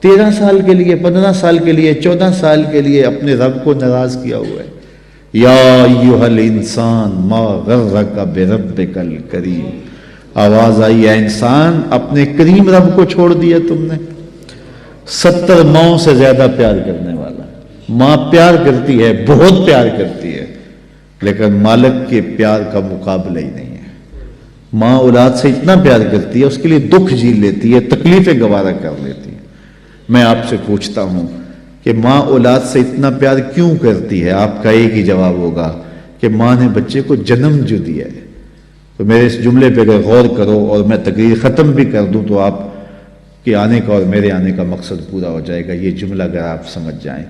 13 سال کے لیے، 15 سال کے لیے، 14 سال کے لیے اپنے رب کو ناراض کیا ہوا ہے۔ یا ایھا الانسان ما غرک بربک الکریم، آواز آئی ہے انسان اپنے کریم رب کو چھوڑ دیا تم نے۔ 70 ماؤں سے زیادہ پیار کرنے والا، ماں پیار کرتی ہے، بہت پیار کرتی ہے، لیکن مالک کے پیار کا مقابلہ ہی نہیں ہے۔ ماں اولاد سے اتنا پیار کرتی ہے، اس کے لیے دکھ جھیل لیتی ہے، تکلیفیں گوارا کر لیتی ہے۔ میں آپ سے پوچھتا ہوں کہ ماں اولاد سے اتنا پیار کیوں کرتی ہے؟ آپ کا ایک ہی جواب ہوگا کہ ماں نے بچے کو جنم جو دیا ہے۔ تو میرے اس جملے پہ اگر غور کرو اور میں تقریر ختم بھی کر دوں تو آپ کے آنے کا اور میرے آنے کا مقصد پورا ہو جائے گا۔ یہ جملہ اگر آپ سمجھ جائیں،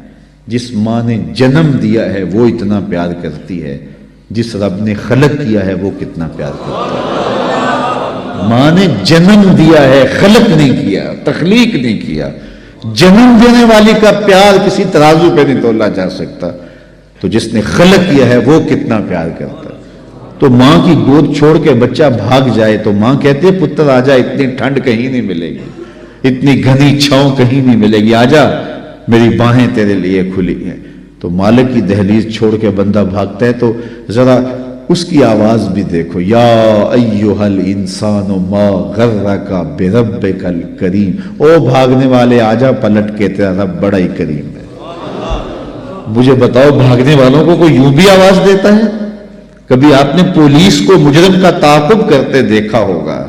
جس ماں نے جنم دیا ہے وہ اتنا پیار کرتی ہے، جس رب نے خلق کیا ہے وہ کتنا پیار کرتا ہے۔ ماں نے جنم دیا ہے، خلق نہیں کیا، تخلیق نہیں کیا۔ جنم دینے والی کا پیار کسی ترازو پہ نہیں تولا جا سکتا، تو جس نے خلق کیا ہے وہ کتنا پیار کرتا ہے۔ تو ماں کی گود چھوڑ کے بچہ بھاگ جائے تو ماں کہتے ہیں پتر آجا، اتنی ٹھنڈ کہیں نہیں ملے گی، اتنی گھنی چھاؤں کہیں نہیں ملے گی، آجا میری باہیں تیرے لیے کھلی ہیں۔ تو مالک کی دہلیز چھوڑ کے بندہ بھاگتا ہے تو ذرا اس کی آواز بھی دیکھو، یا ایھا الانسان ما غرک بربک الکریم، او بھاگنے والے آجا پلٹ کے، تیرا رب بڑا ہی کریم ہے۔ مجھے بتاؤ بھاگنے والوں کو کوئی یوں بھی آواز دیتا ہے؟ کبھی آپ نے پولیس کو مجرم کا تعاقب کرتے دیکھا ہوگا،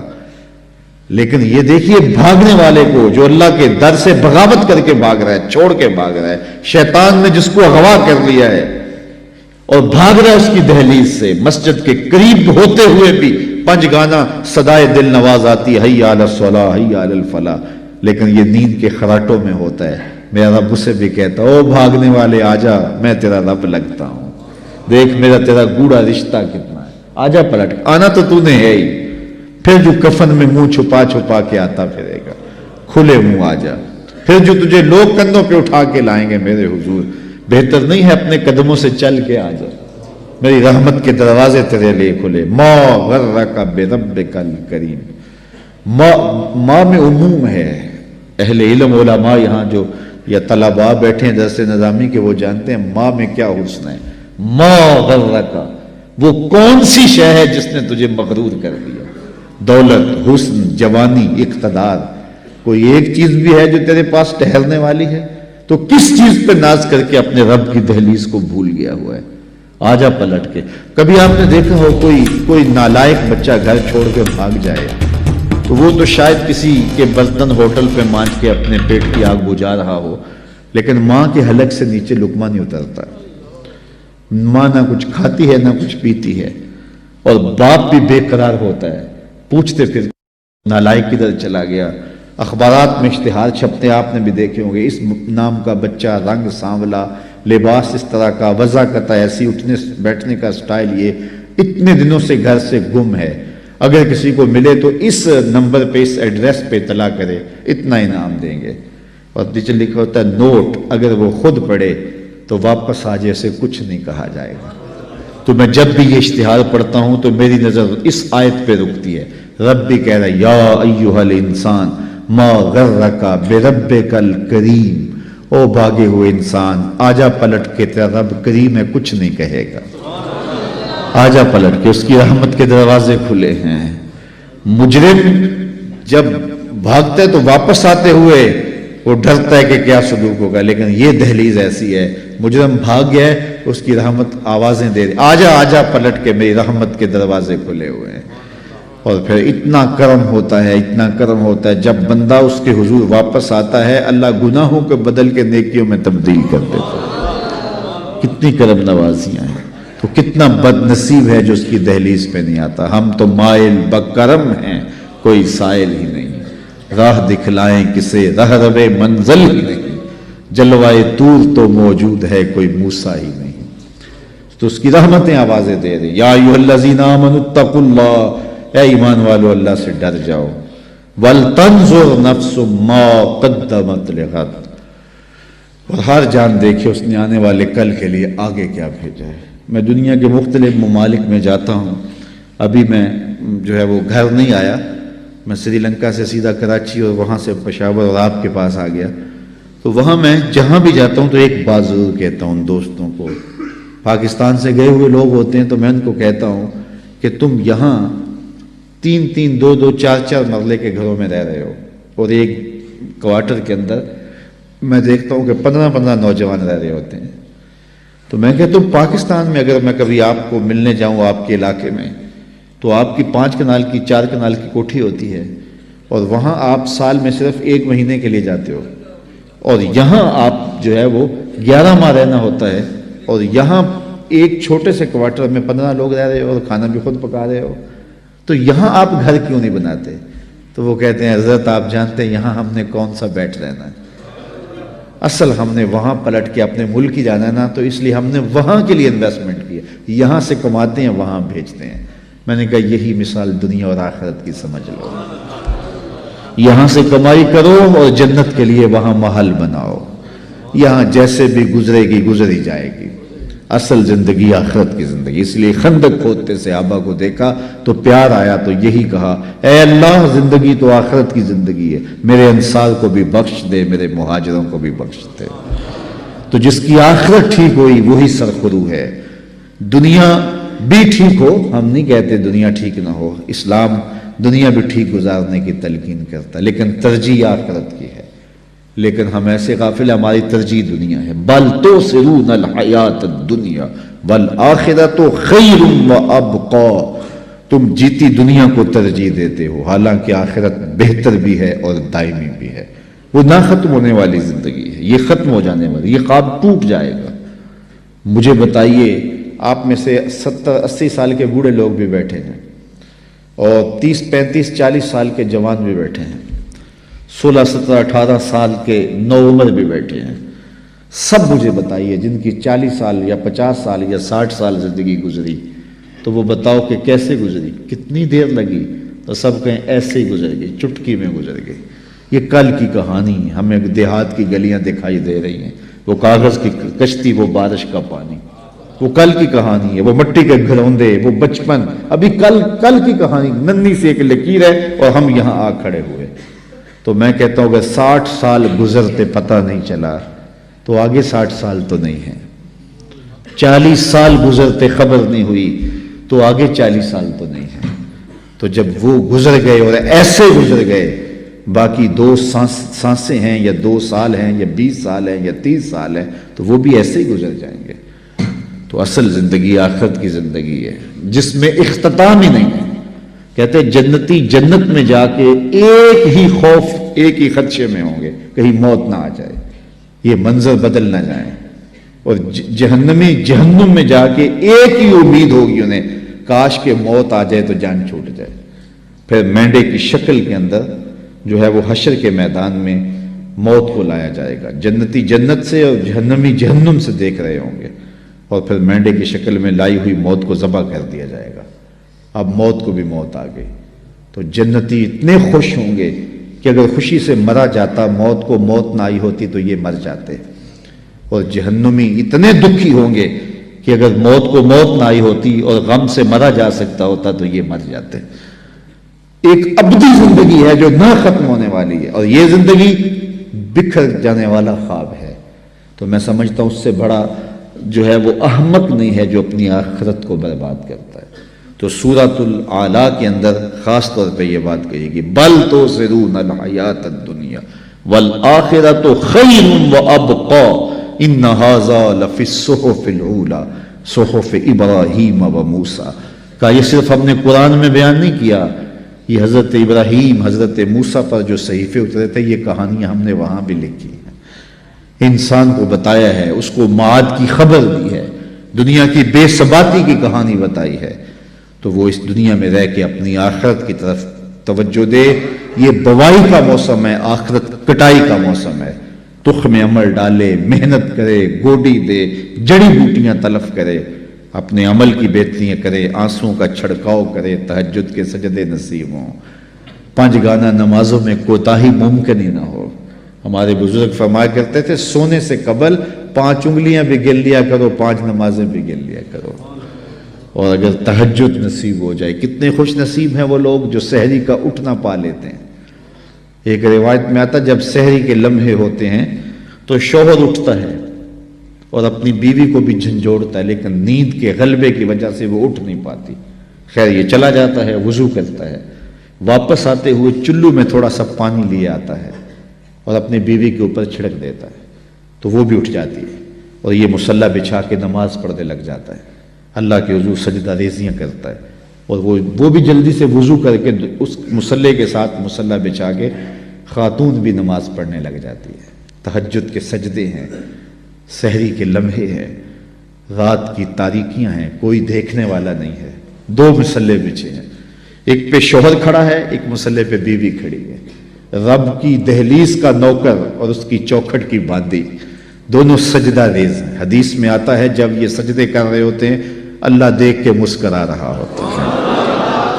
لیکن یہ دیکھیے بھاگنے والے کو جو اللہ کے در سے بغاوت کر کے بھاگ رہا ہے، چھوڑ کے بھاگ رہا ہے، شیطان نے جس کو اغوا کر لیا ہے اور بھاگ رہا ہے اس کی دہلیز سے، مسجد کے قریب ہوتے ہوئے بھی پنج گانا صدائے دل نواز آتی ہے، حی علی الصلاۃ حی علی الفلاح، لیکن یہ نیند کے خراٹوں میں ہوتا ہے۔ میرا رب اسے بھی کہتا او بھاگنے والے آجا، میں تیرا رب لگتا ہوں، دیکھ میرا تیرا گوڑا رشتہ کتنا ہے، آجا پلٹ، آنا تو تو نے ہے ہی، پھر جو کفن میں منہ چھپا چھپا کے آتا پھرے گا، کھلے منہ آجا، پھر جو تجھے لوگ کندھوں پہ اٹھا کے لائیں گے میرے حضور، بہتر نہیں ہے اپنے قدموں سے چل کے آجا، میری رحمت کے دروازے تیرے لیے کھلے۔ ما غرک بربک الکریم، ماں میں عموم ہے، اہل علم علماء یہاں جو یا طلباء بیٹھے ہیں درس نظامی کے وہ جانتے ہیں ماں میں کیا حسن ہے۔ ما غرک، وہ کون سی شے ہے جس نے تجھے مغرور کر دیا؟ دولت، حسن، جوانی، اقتدار، کوئی ایک چیز بھی ہے جو تیرے پاس ٹہرنے والی ہے؟ تو کس چیز پہ ناز کر کے اپنے رب کی دہلیز کو بھول گیا ہوا ہے؟ آجا پلٹ کے. کبھی آپ نے دیکھا ہو کوئی نالائق بچہ گھر چھوڑ کے بھاگ جائے تو وہ تو شاید کسی کے برتن ہوٹل پہ مانج کے اپنے پیٹ کی آگ بجھا رہا ہو، لیکن ماں کے حلق سے نیچے لقمہ نہیں اترتا. ماں نہ کچھ کھاتی ہے نہ کچھ پیتی ہے، اور باپ بھی بے قرار ہوتا ہے، پوچھتے پھر نالائق کدھر چلا گیا. اخبارات میں اشتہار چھپتے ہیں، آپ نے بھی دیکھے ہوں گے، اس نام کا بچہ، رنگ سانولا، لباس اس طرح کا، وضاقت ایسی، اٹھنے بیٹھنے کا سٹائل یہ، اتنے دنوں سے گھر سے گم ہے، اگر کسی کو ملے تو اس نمبر پہ، اس ایڈریس پہ اطلاع کرے، اتنا انعام دیں گے. اور نیچے لکھا ہوتا ہے نوٹ، اگر وہ خود پڑھے تو واپس آ جیسے کچھ نہیں کہا جائے گا. تو میں جب بھی یہ اشتہار پڑھتا ہوں تو میری نظر اس آیت پہ رکتی ہے. رب بھی کہہ رہا ہے یا ایھا الانسان ما غرک بربک الکریم، او بھاگے ہوئے انسان، آجا پلٹ کے، تیرا رب کریم ہے، کچھ نہیں کہے گا. آجا پلٹ کے، اس کی رحمت کے دروازے کھلے ہیں. مجرم جب بھاگتا ہے تو واپس آتے ہوئے وہ ڈرتا ہے کہ کیا سلوک ہوگا، لیکن یہ دہلیز ایسی ہے، مجرم بھاگ گیا ہے، اس کی رحمت آوازیں دے رہی، آجا آجا پلٹ کے، میری رحمت کے دروازے کھلے ہوئے ہیں. اور پھر اتنا کرم ہوتا ہے، اتنا کرم ہوتا ہے، جب بندہ اس کے حضور واپس آتا ہے اللہ گناہوں کو بدل کے نیکیوں میں تبدیل کر دیتا ہے. کتنی کرم نوازیاں ہیں. تو کتنا بد نصیب ہے جو اس کی دہلیز پہ نہیں آتا. ہم تو مائل بکرم ہیں، کوئی سائل ہی نہیں، راہ دکھلائیں کسے رہ ربے منزل ہی نہیں، جلوائے طور تو موجود ہے کوئی موسیٰ ہی نہیں. تو اس کی رحمتیں آوازیں دے رہی، یا ایھا الذین آمنوا اتقوا اللہ، اے ایمان والو اللہ سے ڈر جاؤ، ولتنظر نفس ما قدمت لغد، اور ہر جان دیکھے اس نے آنے والے کل کے لیے آگے کیا بھیجا ہے. میں دنیا کے مختلف ممالک میں جاتا ہوں، ابھی میں جو ہے وہ گھر نہیں آیا، میں سری لنکا سے سیدھا کراچی اور وہاں سے پشاور اور آپ کے پاس آ گیا. تو وہاں میں جہاں بھی جاتا ہوں تو ایک بات ضرور کہتا ہوں دوستوں کو، پاکستان سے گئے ہوئے لوگ ہوتے ہیں تو میں ان کو کہتا ہوں کہ تم یہاں 3-3 2-2 4-4 مرلے کے گھروں میں رہ رہے ہو، اور ایک کوارٹر کے اندر میں دیکھتا ہوں کہ 15-15 نوجوان رہ رہے ہوتے ہیں. تو میں کہتا ہوں پاکستان میں اگر میں کبھی آپ کو ملنے جاؤں آپ کے علاقے میں تو آپ کی 5 کنال کی 4 کنال کی کوٹھی ہوتی ہے، اور وہاں آپ سال میں صرف 1 مہینے کے لیے جاتے ہو، اور یہاں آپ جو ہے وہ 11 ماہ رہنا ہوتا ہے، اور یہاں ایک چھوٹے سے کوارٹر میں 15 لوگ رہ رہے ہو اور کھانا بھی خود پکا رہے ہو. تو یہاں آپ گھر کیوں نہیں بناتے؟ تو وہ کہتے ہیں حضرت آپ جانتے ہیں یہاں ہم نے کون سا بیٹھ رہنا ہے، اصل ہم نے وہاں پلٹ کے اپنے ملک ہی جانا ہے نا، تو اس لیے ہم نے وہاں کے لیے انویسٹمنٹ کی ہے، یہاں سے کماتے ہیں وہاں بھیجتے ہیں. میں نے کہا یہی مثال دنیا اور آخرت کی سمجھ لو، یہاں سے کمائی کرو اور جنت کے لیے وہاں محل بناؤ. یہاں جیسے بھی گزرے گی گزر ہی جائے گی، اصل زندگی آخرت کی زندگی. اس لیے خندق کھودتے صحابہ کو دیکھا تو پیار آیا تو یہی کہا، اے اللہ زندگی تو آخرت کی زندگی ہے، میرے انصار کو بھی بخش دے، میرے مہاجروں کو بھی بخش دے. تو جس کی آخرت ٹھیک ہوئی وہی سرخرو ہے. دنیا بھی ٹھیک ہو، ہم نہیں کہتے دنیا ٹھیک نہ ہو، اسلام دنیا بھی ٹھیک گزارنے کی تلقین کرتا، لیکن ترجیح آخرت کی ہے. لیکن ہم ایسے غافل ہیں، ہماری ترجیح دنیا ہے. بل تؤثرون الحیات الدنیا والآخرۃ خیر وابقی، تم جیتی دنیا کو ترجیح دیتے ہو، حالانکہ آخرت بہتر بھی ہے اور دائمی بھی ہے. وہ نہ ختم ہونے والی زندگی ہے، یہ ختم ہو جانے والی، یہ خواب ٹوٹ جائے گا. مجھے بتائیے، آپ میں سے 70-80 سال کے بوڑھے لوگ بھی بیٹھے ہیں، اور 30-35-40 سال کے جوان بھی بیٹھے ہیں، 16-17-18 سال کے نوعمر بھی بیٹھے ہیں. سب مجھے بتائیے جن کی 40 سال یا 50 سال یا 60 سال زندگی گزری، تو وہ بتاؤ کہ کیسے گزری، کتنی دیر لگی؟ تو سب کہیں ایسے ہی گزر گئی، چٹکی میں گزر گئی. یہ کل کی کہانی، ہمیں دیہات کی گلیاں دکھائی دے رہی ہیں، وہ کاغذ کی کشتی، وہ بارش کا پانی، وہ کل کی کہانی ہے، وہ مٹی کے گھروندے، وہ بچپن، ابھی کل کی کہانی، ننھی سی ایک لکیر ہے اور ہم یہاں آ کھڑے ہوئے. تو میں کہتا ہوں کہ 60 سال گزرتے پتہ نہیں چلا تو آگے 60 سال تو نہیں ہے. 40 سال گزرتے خبر نہیں ہوئی تو آگے 40 سال تو نہیں ہے. تو جب وہ گزر گئے اور ایسے گزر گئے، باقی 2 سانسیں ہیں یا 2 سال ہیں یا 20 سال ہیں یا 30 سال ہیں، تو وہ بھی ایسے ہی گزر جائیں گے. تو اصل زندگی آخرت کی زندگی ہے جس میں اختتام ہی نہیں ہے. کہتے ہیں جنتی جنت میں جا کے ایک ہی خوف ایک ہی خدشے میں ہوں گے کہیں موت نہ آ جائے, یہ منظر بدل نہ جائے. اور جہنمی جہنم میں جا کے ایک ہی امید ہوگی انہیں, کاش کہ موت آ جائے تو جان چھوٹ جائے. پھر مینڈے کی شکل کے اندر جو ہے وہ حشر کے میدان میں موت کو لایا جائے گا. جنتی جنت سے اور جہنمی جہنم سے دیکھ رہے ہوں گے, اور پھر مینڈے کی شکل میں لائی ہوئی موت کو ذبح کر دیا جائے گا. اب موت کو بھی موت آ گئی. تو جنتی اتنے خوش ہوں گے کہ اگر خوشی سے مرا جاتا, موت کو موت نہ آئی ہوتی تو یہ مر جاتے. اور جہنمی اتنے دکھی ہوں گے کہ اگر موت کو موت نہ آئی ہوتی اور غم سے مرا جا سکتا ہوتا تو یہ مر جاتے. ایک ابدی زندگی ہے جو نہ ختم ہونے والی ہے, اور یہ زندگی بکھر جانے والا خواب ہے. تو میں سمجھتا ہوں اس سے بڑا جو ہے وہ احمق نہیں ہے جو اپنی آخرت کو برباد کرتا ہے. تو سورۃ الاعلیٰ کے اندر خاص طور پہ یہ بات کہی گی, بل تؤثرون الحیاۃ الدنیا والآخرۃ خیر وابقی ان ھذا لفی الصحف الأولی صحف ابراہیم وموسیٰ. کہا یہ صرف ہم نے قرآن میں بیان نہیں کیا, یہ حضرت ابراہیم حضرت موسیٰ پر جو صحیفے اترے تھے یہ کہانیاں ہم نے وہاں بھی لکھی ہیں, انسان کو بتایا ہے, اس کو معاد کی خبر دی ہے, دنیا کی بے ثباتی کی کہانی بتائی ہے. تو وہ اس دنیا میں رہ کے اپنی آخرت کی طرف توجہ دے. یہ بوائی کا موسم ہے, آخرت کٹائی کا موسم ہے. تخم عمل ڈالے, محنت کرے, گوڈی دے, جڑی بوٹیاں تلف کرے, اپنے عمل کی بہتریاں کرے, آنسوں کا چھڑکاؤ کرے, تہجد کے سجدے نصیب ہوں, 5 گانا نمازوں میں کوتاہی ممکن ہی نہ ہو. ہمارے بزرگ فرمایا کرتے تھے سونے سے قبل 5 انگلیاں بھی گن لیا کرو, 5 نمازیں بھی گن لیا کرو. اور اگر تہجد نصیب ہو جائے, کتنے خوش نصیب ہیں وہ لوگ جو سحری کا اٹھنا پا لیتے ہیں. ایک روایت میں آتا جب سحری کے لمحے ہوتے ہیں تو شوہر اٹھتا ہے اور اپنی بیوی کو بھی جھنجھوڑتا ہے, لیکن نیند کے غلبے کی وجہ سے وہ اٹھ نہیں پاتی. خیر یہ چلا جاتا ہے, وضو کرتا ہے, واپس آتے ہوئے چلو میں تھوڑا سا پانی لیے آتا ہے اور اپنی بیوی کے اوپر چھڑک دیتا ہے, تو وہ بھی اٹھ جاتی ہے اور یہ مصلی بچھا کے نماز پڑھنے لگ جاتا ہے. اللہ کے حضور سجدہ ریزیاں کرتا ہے, اور وہ بھی جلدی سے وضو کر کے اس مصلی کے ساتھ مصلی بچھا کے خاتون بھی نماز پڑھنے لگ جاتی ہے. تہجد کے سجدے ہیں, سحری کے لمحے ہیں, رات کی تاریکیاں ہیں, کوئی دیکھنے والا نہیں ہے, 2 مصلی بچھے ہیں, ایک پہ شوہر کھڑا ہے, ایک مصلی پہ بیوی کھڑی ہے. رب کی دہلیز کا نوکر اور اس کی چوکھٹ کی باندی دونوں سجدہ ریز ہیں. حدیث میں آتا ہے جب یہ سجدے کر رہے ہوتے ہیں اللہ دیکھ کے مسکرا رہا ہوتا ہے,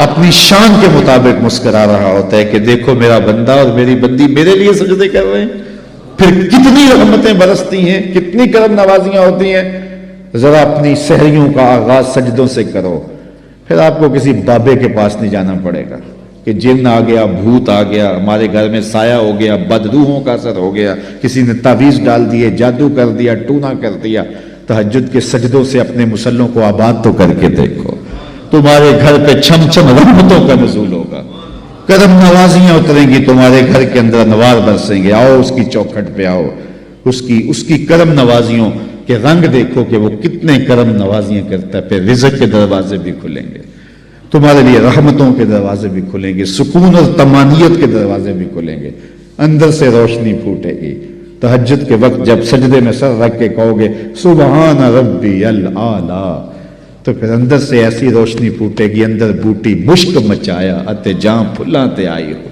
اپنی شان کے مطابق مسکرا رہا ہوتا ہے کہ دیکھو میرا بندہ اور میری بندی میرے لیے سجدے کر رہے ہیں. پھر کتنی رحمتیں برستی ہیں, کتنی کرم نوازیاں ہوتی ہیں. ذرا اپنی سحریوں کا آغاز سجدوں سے کرو, پھر آپ کو کسی بابے کے پاس نہیں جانا پڑے گا کہ جن آ گیا, بھوت آ گیا, ہمارے گھر میں سایہ ہو گیا, بدروحوں کا اثر ہو گیا, کسی نے تعویذ ڈال دیے, جادو کر دیا, ٹونا کر دیا. تہجد کے سجدوں سے اپنے مسلوں کو آباد تو کر کے دیکھو, تمہارے گھر پہ چھم چھم رحمتوں کا نزول ہوگا, کرم نوازیاں اتریں گی تمہارے گھر کے اندر, انوار برسیں گے. آؤ اس کی چوکھٹ پہ آؤ, اس کی کرم نوازیوں کے رنگ دیکھو کہ وہ کتنے کرم نوازیاں کرتا ہے. پھر رزق کے دروازے بھی کھلیں گے تمہارے لیے, رحمتوں کے دروازے بھی کھلیں گے, سکون اور طمانینت کے دروازے بھی کھلیں گے, اندر سے روشنی پھوٹے گی. تہجد کے وقت جب سجدے میں سر رکھ کے کہو گے سبحان ربی الاعلیٰ, تو پھر اندر سے ایسی روشنی پھوٹے گی, اندر بوٹی مشک مچایا اتے جاں پھلاں تے آئی ہو.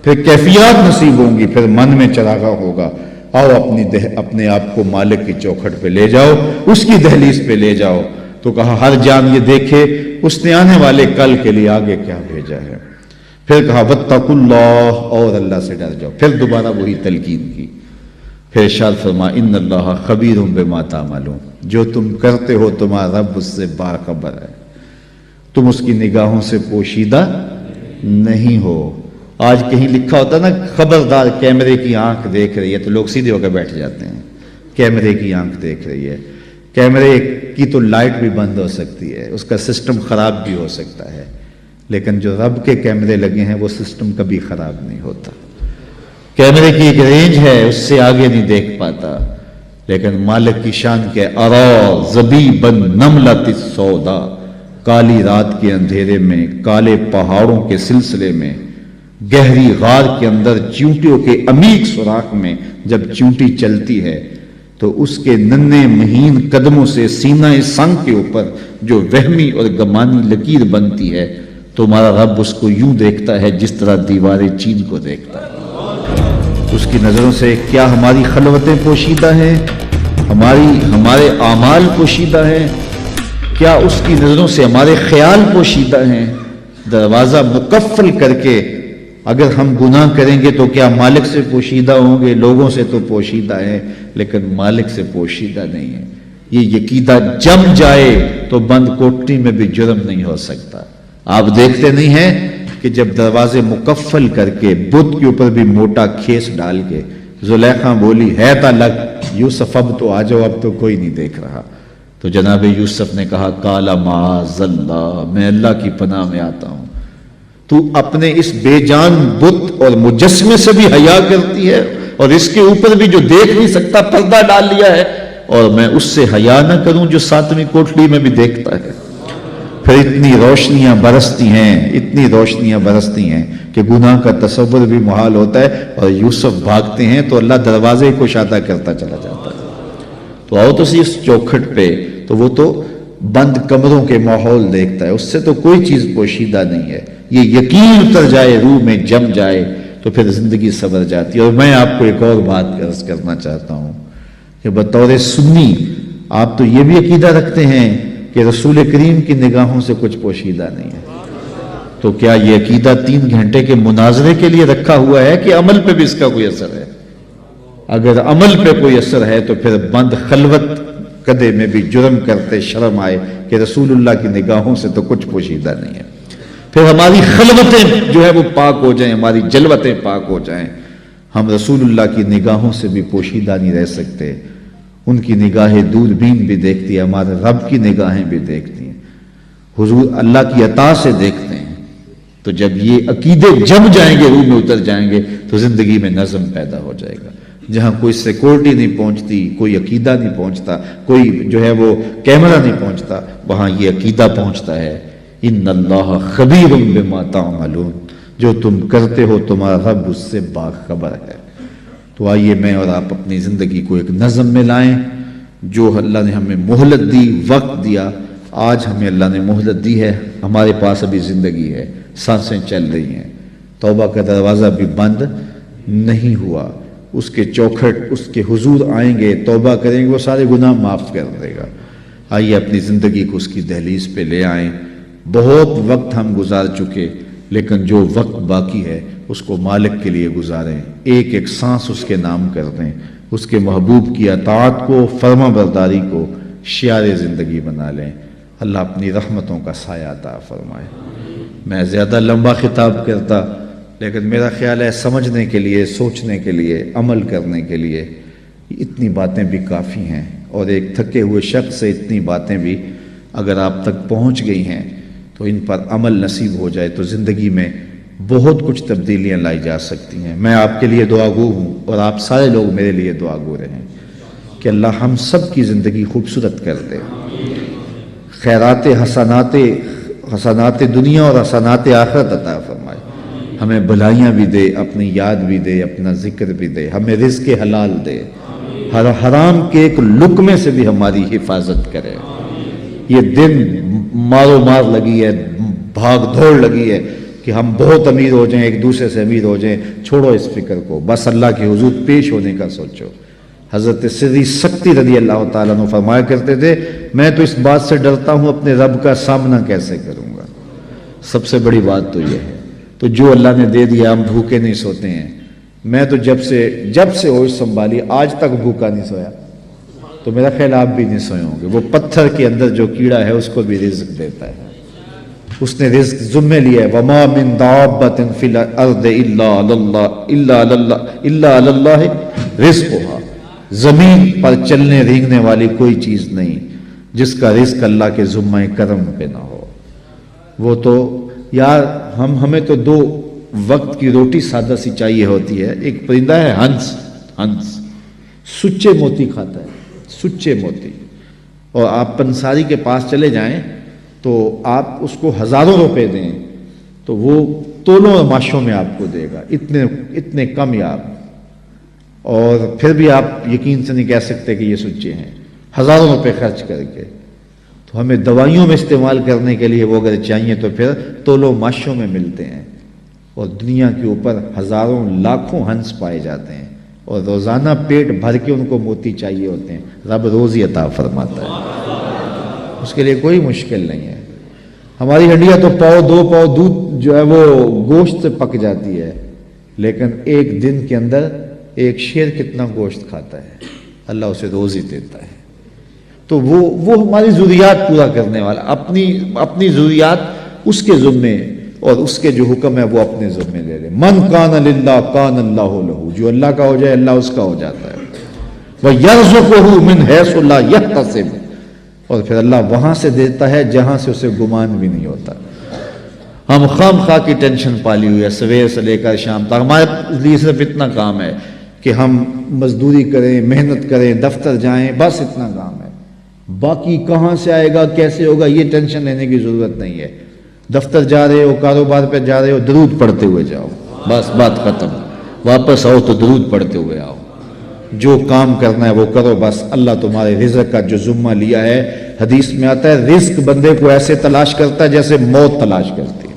پھر کیفیات نصیب ہوں گی, پھر من میں چراغا ہوگا. آؤ اپنے آپ کو مالک کی چوکھٹ پہ لے جاؤ, اس کی دہلیز پہ لے جاؤ. تو کہا ہر جان یہ دیکھے اس نے آنے والے کل کے لیے آگے کیا بھیجا ہے. پھر کہا واتقوا اللہ, اور اللہ سے ڈر جاؤ. پھر دوبارہ وہی تلقین کی. پھر ارشاد فرما ان اللہ خبیر بما تعملون, جو تم کرتے ہو تمہارا رب اس سے باخبر ہے, تم اس کی نگاہوں سے پوشیدہ نہیں ہو. آج کہیں لکھا ہوتا نا خبردار کیمرے کی آنکھ دیکھ رہی ہے, تو لوگ سیدھے ہو کے بیٹھ جاتے ہیں. کیمرے کی آنکھ دیکھ رہی ہے, کیمرے کی تو لائٹ بھی بند ہو سکتی ہے, اس کا سسٹم خراب بھی ہو سکتا ہے, لیکن جو رب کے کیمرے لگے ہیں وہ سسٹم کبھی خراب نہیں ہوتا. کیمرے کی ایک رینج ہے, اس سے آگے نہیں دیکھ پاتا, لیکن مالک کی شان کے ارا زبیبن نملۃ السودا، کالی رات کے اندھیرے میں، کالے پہاڑوں کے سلسلے میں، گہری غار کے اندر چیونٹیوں کے عمیق سوراخ میں جب چیونٹی چلتی ہے تو اس کے ننھے مہین قدموں سے سینہ سنگ کے اوپر جو وہمی اور گمانی لکیر بنتی ہے، تمہارا رب اس کو یوں دیکھتا ہے جس طرح دیوار چین کو دیکھتا ہے۔ اس کی نظروں سے کیا ہماری خلوتیں پوشیدہ ہیں، ہمارے اعمال پوشیدہ ہیں؟ کیا اس کی نظروں سے ہمارے خیال پوشیدہ ہیں؟ دروازہ مقفل کر کے اگر ہم گناہ کریں گے تو کیا مالک سے پوشیدہ ہوں گے؟ لوگوں سے تو پوشیدہ ہیں لیکن مالک سے پوشیدہ نہیں ہے۔ یہ عقیدہ جم جائے تو بند کوٹری میں بھی جرم نہیں ہو سکتا۔ آپ دیکھتے نہیں ہیں کہ جب دروازے مقفل کر کے بت کے اوپر بھی موٹا کھیس ڈال کے زلیخا بولی ہے تا لگ یوسف اب تو آ جاؤ، اب تو کوئی نہیں دیکھ رہا، تو جناب یوسف نے کہا کالا معاذ اللہ، میں اللہ کی پناہ میں آتا ہوں، تو اپنے اس بے جان بت اور مجسمے سے بھی حیا کرتی ہے اور اس کے اوپر بھی جو دیکھ نہیں سکتا پردہ ڈال لیا ہے، اور میں اس سے حیا نہ کروں جو ساتویں کوٹڑی میں بھی دیکھتا ہے۔ پھر اتنی روشنیاں برستی ہیں کہ گناہ کا تصور بھی محال ہوتا ہے، اور یوسف بھاگتے ہیں تو اللہ دروازے کو شادہ کرتا چلا جاتا ہے۔ تو آؤ تو اس چوکھٹ پہ، تو وہ تو بند کمروں کے ماحول دیکھتا ہے، اس سے تو کوئی چیز پوشیدہ نہیں ہے۔ یہ یقین اتر جائے، روح میں جم جائے تو پھر زندگی سنور جاتی ہے۔ اور میں آپ کو ایک اور بات عرض کرنا چاہتا ہوں کہ بطور سنی آپ تو یہ بھی عقیدہ رکھتے ہیں کہ رسول کریم کی نگاہوں سے کچھ پوشیدہ نہیں ہے، تو کیا یہ عقیدہ 3 گھنٹے کے مناظرے کے لیے رکھا ہوا ہے کہ عمل پہ بھی اس کا کوئی اثر ہے؟ اگر عمل پہ کوئی اثر ہے تو پھر بند خلوت کدے میں بھی جرم کرتے شرم آئے کہ رسول اللہ کی نگاہوں سے تو کچھ پوشیدہ نہیں ہے۔ پھر ہماری خلوتیں جو ہے وہ پاک ہو جائیں، ہماری جلوتیں پاک ہو جائیں، ہم رسول اللہ کی نگاہوں سے بھی پوشیدہ نہیں رہ سکتے۔ ان کی نگاہیں دوربین بھی دیکھتی ہے، ہمارے رب کی نگاہیں بھی دیکھتی ہیں، حضور اللہ کی عطا سے دیکھتے ہیں۔ تو جب یہ عقیدے جم جائیں گے، روح میں اتر جائیں گے، تو زندگی میں نظم پیدا ہو جائے گا۔ جہاں کوئی سیکورٹی نہیں پہنچتی، کوئی عقیدہ نہیں پہنچتا، کوئی جو ہے وہ کیمرہ نہیں پہنچتا، وہاں یہ عقیدہ پہنچتا ہے۔ ان اللہ خبیر بما تعملون، جو تم کرتے ہو تمہارا رب اس سے باخبر ہے۔ تو آئیے میں اور آپ اپنی زندگی کو ایک نظم میں لائیں۔ جو اللہ نے ہمیں مہلت دی، وقت دیا، آج ہمیں اللہ نے مہلت دی ہے، ہمارے پاس ابھی زندگی ہے، سانسیں چل رہی ہیں، توبہ کا دروازہ بھی بند نہیں ہوا، اس کے چوکھٹ اس کے حضور آئیں گے، توبہ کریں گے، وہ سارے گناہ معاف کر دے گا۔ آئیے اپنی زندگی کو اس کی دہلیز پہ لے آئیں۔ بہت وقت ہم گزار چکے، لیکن جو وقت باقی ہے اس کو مالک کے لیے گزاریں، ایک ایک سانس اس کے نام کر دیں، اس کے محبوب کی اطاعت کو، فرما برداری کو شعار زندگی بنا لیں۔ اللہ اپنی رحمتوں کا سایہ عطا فرمائے۔ میں زیادہ لمبا خطاب کرتا، لیکن میرا خیال ہے سمجھنے کے لیے، سوچنے کے لیے، عمل کرنے کے لیے اتنی باتیں بھی کافی ہیں، اور ایک تھکے ہوئے شخص سے اتنی باتیں بھی اگر آپ تک پہنچ گئی ہیں تو ان پر عمل نصیب ہو جائے تو زندگی میں بہت کچھ تبدیلیاں لائی جا سکتی ہیں۔ میں آپ کے لیے دعا گو ہوں، اور آپ سارے لوگ میرے لیے دعا گو رہیں کہ اللہ ہم سب کی زندگی خوبصورت کر دے، خیرات حسنات دنیا اور حسنات آخرت عطا فرمائے، ہمیں بھلائیاں بھی دے، اپنی یاد بھی دے، اپنا ذکر بھی دے، ہمیں رزق حلال دے، ہر حرام کے ایک لقمے سے بھی ہماری حفاظت کرے۔ یہ دن مارو مار لگی ہے، بھاگ دوڑ لگی ہے کہ ہم بہت امیر ہو جائیں، ایک دوسرے سے امیر ہو جائیں، چھوڑو اس فکر کو، بس اللہ کے حضور پیش ہونے کا سوچو۔ حضرت سری سکتی رضی اللہ تعالیٰ عنہ فرمایا کرتے تھے، میں تو اس بات سے ڈرتا ہوں اپنے رب کا سامنا کیسے کروں گا۔ سب سے بڑی بات تو یہ ہے، تو جو اللہ نے دے دیا ہم بھوکے نہیں سوتے ہیں۔ میں تو جب سے ہوش سنبھالی آج تک بھوکا نہیں سویا، تو میرا خیال آپ بھی نہیں سوئے ہوں گے۔ وہ پتھر کے اندر جو کیڑا ہے اس کو بھی رزق دیتا ہے، اس نے رزق ذمہ لیا ہے۔ وَمَا مِن دَابَّةٍ فِي الْأَرْضِ إِلَّا عَلَى اللَّهِ رِزْقُهَا، زمین پر چلنے رینگنے والی کوئی چیز نہیں جس کا رزق اللہ کے ذمہ کرم پہ نہ ہو۔ وہ تو یار ہمیں تو 2 وقت کی روٹی سادہ سی چاہیے ہوتی ہے۔ ایک پرندہ ہے ہنس، سچے موتی کھاتا ہے، سچے موتی. اور آپ پنساری کے پاس چلے جائیں تو آپ اس کو ہزاروں روپے دیں تو وہ تولوں اور ماشوں میں آپ کو دے گا، اتنے کم یاب. اور پھر بھی آپ یقین سے نہیں کہہ سکتے کہ یہ سچے ہیں، ہزاروں روپے خرچ کر کے. تو ہمیں دوائیوں میں استعمال کرنے کے لیے وہ اگر چاہیے تو پھر تولوں ماشوں میں ملتے ہیں. اور دنیا کے اوپر ہزاروں لاکھوں ہنس پائے جاتے ہیں اور روزانہ پیٹ بھر کے ان کو موتی چاہیے ہوتے ہیں. رب روزی عطا فرماتا ہے، اس کے لیے کوئی مشکل نہیں ہے. ہماری ہڈیاں تو پاؤ 2 پاؤ دودھ جو ہے وہ گوشت سے پک جاتی ہے، لیکن ایک دن کے اندر ایک شیر کتنا گوشت کھاتا ہے، اللہ اسے روزی دیتا ہے. تو وہ ہماری ضروریات پورا کرنے والا، اپنی ضروریات اس کے ذمے اور اس کے جو حکم ہے وہ اپنے ذمے لے لے. من کان للہ کان اللہ لہ، جو اللہ کا ہو جائے اللہ اس کا ہو جاتا ہے. وَيَرْزُقُهُ مِنْ حَيْثُ لَا يَحْتَسِبُ، اور پھر اللہ وہاں سے دیتا ہے جہاں سے اسے گمان بھی نہیں ہوتا. ہم خام خواہ کی ٹینشن پالی ہوئی ہے سویر سے لے کر شام تک. ہمارے لیے صرف اتنا کام ہے کہ ہم مزدوری کریں، محنت کریں، دفتر جائیں، بس اتنا کام ہے. باقی کہاں سے آئے گا، کیسے ہوگا، یہ ٹینشن لینے کی ضرورت نہیں ہے. دفتر جا رہے ہو، کاروبار پہ جا رہے ہو، درود پڑھتے ہوئے جاؤ، بس بات ختم. واپس آؤ تو درود پڑھتے ہوئے آؤ. جو کام کرنا ہے وہ کرو، بس اللہ تمہارے رزق کا جو ذمہ لیا ہے. حدیث میں آتا ہے رزق بندے کو ایسے تلاش کرتا ہے جیسے موت تلاش کرتی ہے.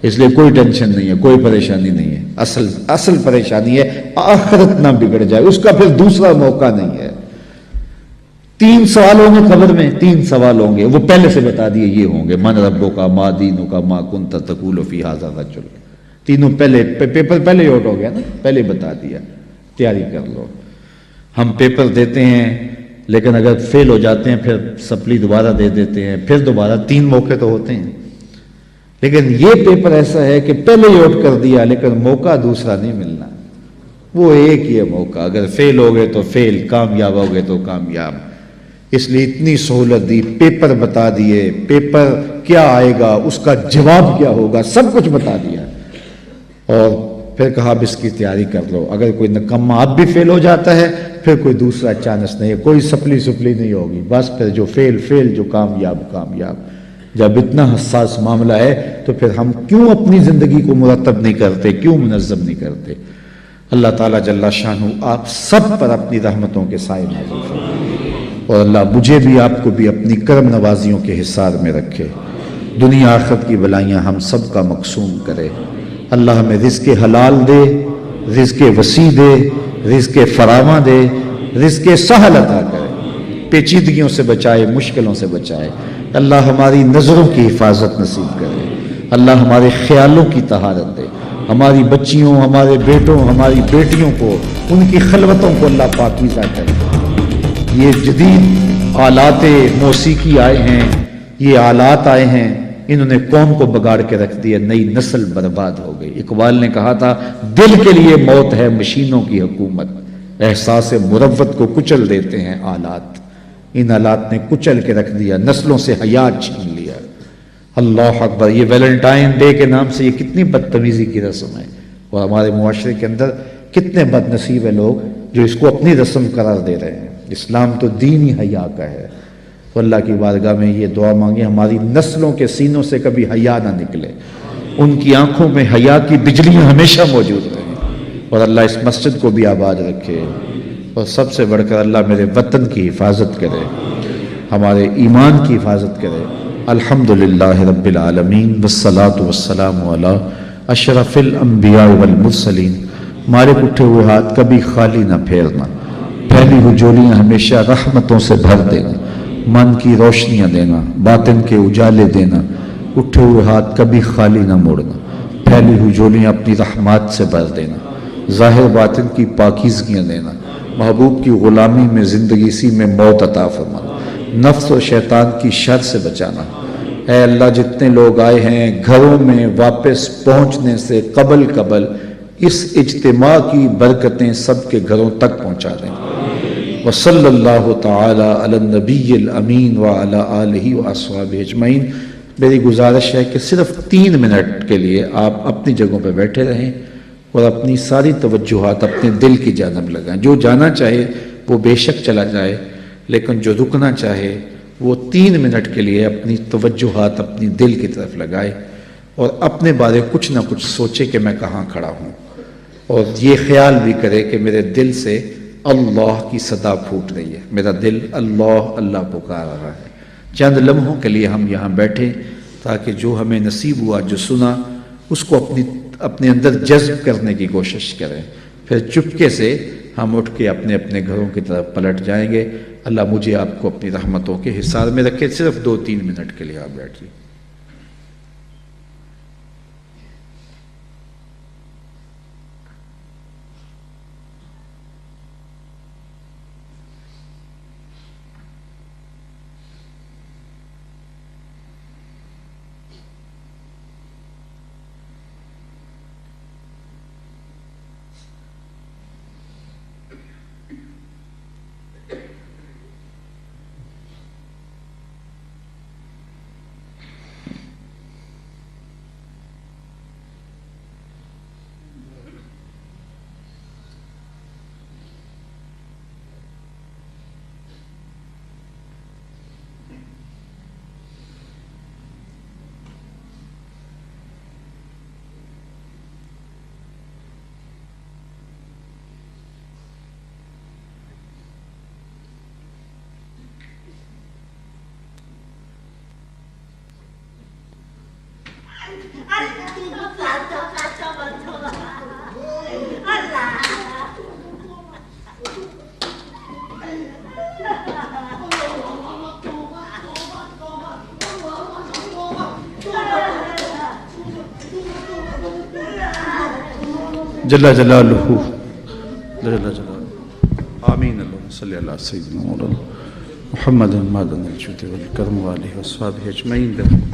اس لیے کوئی ٹینشن نہیں ہے، کوئی پریشانی نہیں ہے. اصل پریشانی ہے آخرت نہ بگڑ جائے، اس کا پھر دوسرا موقع نہیں ہے. 3 سوال ہوں گے قبر میں، 3 سوال ہوں گے، وہ پہلے سے بتا دیے یہ ہوں گے. من ربک ما دینک ما کنت تقول فی ھذا الرجل. تینوں پہلے پیپر پہلے ہی آؤٹ ہو گیا نا، پہلے بتا دیا، تیاری کر لو. ہم پیپر دیتے ہیں لیکن اگر فیل ہو جاتے ہیں پھر سپلی دوبارہ دے دیتے ہیں، پھر دوبارہ 3 موقع تو ہوتے ہیں. لیکن یہ پیپر ایسا ہے کہ پہلے ہی آؤٹ کر دیا لیکن موقع دوسرا نہیں ملنا. وہ ایک ہی ہے موقع، اگر فیل ہو گئے تو فیل، کامیاب ہو گئے تو کامیاب. اس لیے اتنی سہولت دی، پیپر بتا دیے، پیپر کیا آئے گا، اس کا جواب کیا ہوگا، سب کچھ بتا دیا. اور پھر کہا اب اس کی تیاری کر لو. اگر کوئی نکما اب بھی فیل ہو جاتا ہے پھر کوئی دوسرا چانس نہیں ہے، کوئی سپلی نہیں ہوگی. بس پھر جو فیل، جو کامیاب. جب اتنا حساس معاملہ ہے تو پھر ہم کیوں اپنی زندگی کو مرتب نہیں کرتے، کیوں منظم نہیں کرتے؟ اللہ تعالیٰ جل شانہ آپ سب پر اپنی رحمتوں کے سائے نازل فرمائے، اور اللہ مجھے بھی آپ کو بھی اپنی کرم نوازیوں کے حصار میں رکھے. دنیا آخرت کی بلائیاں ہم سب کا مقسوم کرے. اللہ ہمیں رزق حلال دے، رزق وسیع دے، رزق فراواں دے، رزق سہل عطا کرے، پیچیدگیوں سے بچائے، مشکلوں سے بچائے. اللہ ہماری نظروں کی حفاظت نصیب کرے. اللہ ہمارے خیالوں کی طہارت دے. ہماری بچیوں، ہمارے بیٹوں، ہماری بیٹیوں کو، ان کی خلوتوں کو اللہ پاکیزہ کرے. یہ جدید آلات موسیقی آئے ہیں، یہ آلات آئے ہیں، انہوں نے قوم کو بگاڑ کے رکھ دیا، نئی نسل برباد ہو گئی. اقبال نے کہا تھا دل کے لیے موت ہے مشینوں کی حکومت، احساس مروت کو کچل دیتے ہیں آلات. ان آلات نے کچل کے رکھ دیا، نسلوں سے حیات چھین لیا. اللہ اکبر. یہ ویلنٹائن ڈے کے نام سے یہ کتنی بدتمیزی کی رسم ہے، اور ہمارے معاشرے کے اندر کتنے بد نصیب ہیں لوگ جو اس کو اپنی رسم قرار دے رہے ہیں. اسلام تو دین ہی حیا کا ہے. تو اللہ کی بارگاہ میں یہ دعا مانگے ہماری نسلوں کے سینوں سے کبھی حیا نہ نکلے، ان کی آنکھوں میں حیا کی بجلیاں ہمیشہ موجود رہیں، اور اللہ اس مسجد کو بھی آباد رکھے. اور سب سے بڑھ کر اللہ میرے وطن کی حفاظت کرے، ہمارے ایمان کی حفاظت کرے. الحمدللہ رب العالمین والصلاة والسلام علی اشرف الانبیاء والمرسلین. ہمارے اٹھے ہوئے ہاتھ کبھی خالی نہ پھیرنا، پھیلی ہوئی جولیاں ہمیشہ رحمتوں سے بھر دینا، من کی روشنیاں دینا، باطن کے اجالے دینا. اٹھے ہوئے ہاتھ کبھی خالی نہ موڑنا، پھیلی ہوئی جولیاں اپنی رحمات سے بھر دینا، ظاہر باطن کی پاکیزگیاں دینا. محبوب کی غلامی میں زندگی سی میں موت عطا فرمانا، نفس و شیطان کی شر سے بچانا. اے اللہ جتنے لوگ آئے ہیں گھروں میں واپس پہنچنے سے قبل اس اجتماع کی برکتیں سب کے گھروں تک پہنچا دیں. وصلی اللہ تعالی علی النبی الامین وعلی آلہ واصحابہ اجمعین. میری گزارش ہے کہ صرف 3 منٹ کے لیے آپ اپنی جگہوں پہ بیٹھے رہیں اور اپنی ساری توجہات اپنے دل کی جانب لگائیں. جو جانا چاہے وہ بے شک چلا جائے، لیکن جو رکنا چاہے وہ 3 منٹ کے لیے اپنی توجہات اپنی دل کی طرف لگائے اور اپنے بارے کچھ نہ کچھ سوچے کہ میں کہاں کھڑا ہوں، اور یہ خیال بھی کرے کہ میرے دل سے اللہ کی صدا پھوٹ رہی ہے، میرا دل اللہ اللہ پکار رہا ہے۔ چند لمحوں کے لیے ہم یہاں بیٹھے تاکہ جو ہمیں نصیب ہوا، جو سنا، اس کو اپنے اندر جذب کرنے کی کوشش کریں، پھر چپکے سے ہم اٹھ کے اپنے اپنے گھروں کی طرف پلٹ جائیں گے۔ اللہ مجھے آپ کو اپنی رحمتوں کے حصار میں رکھے۔ صرف 2-3 منٹ کے لیے آپ بیٹھیے۔ جل جلالہ جل جلالہ آمین۔ اللہم صلی اللہ سیدنا مولانا محمد مادن الجود والکرم وآلہ وصحبہ اجمعین۔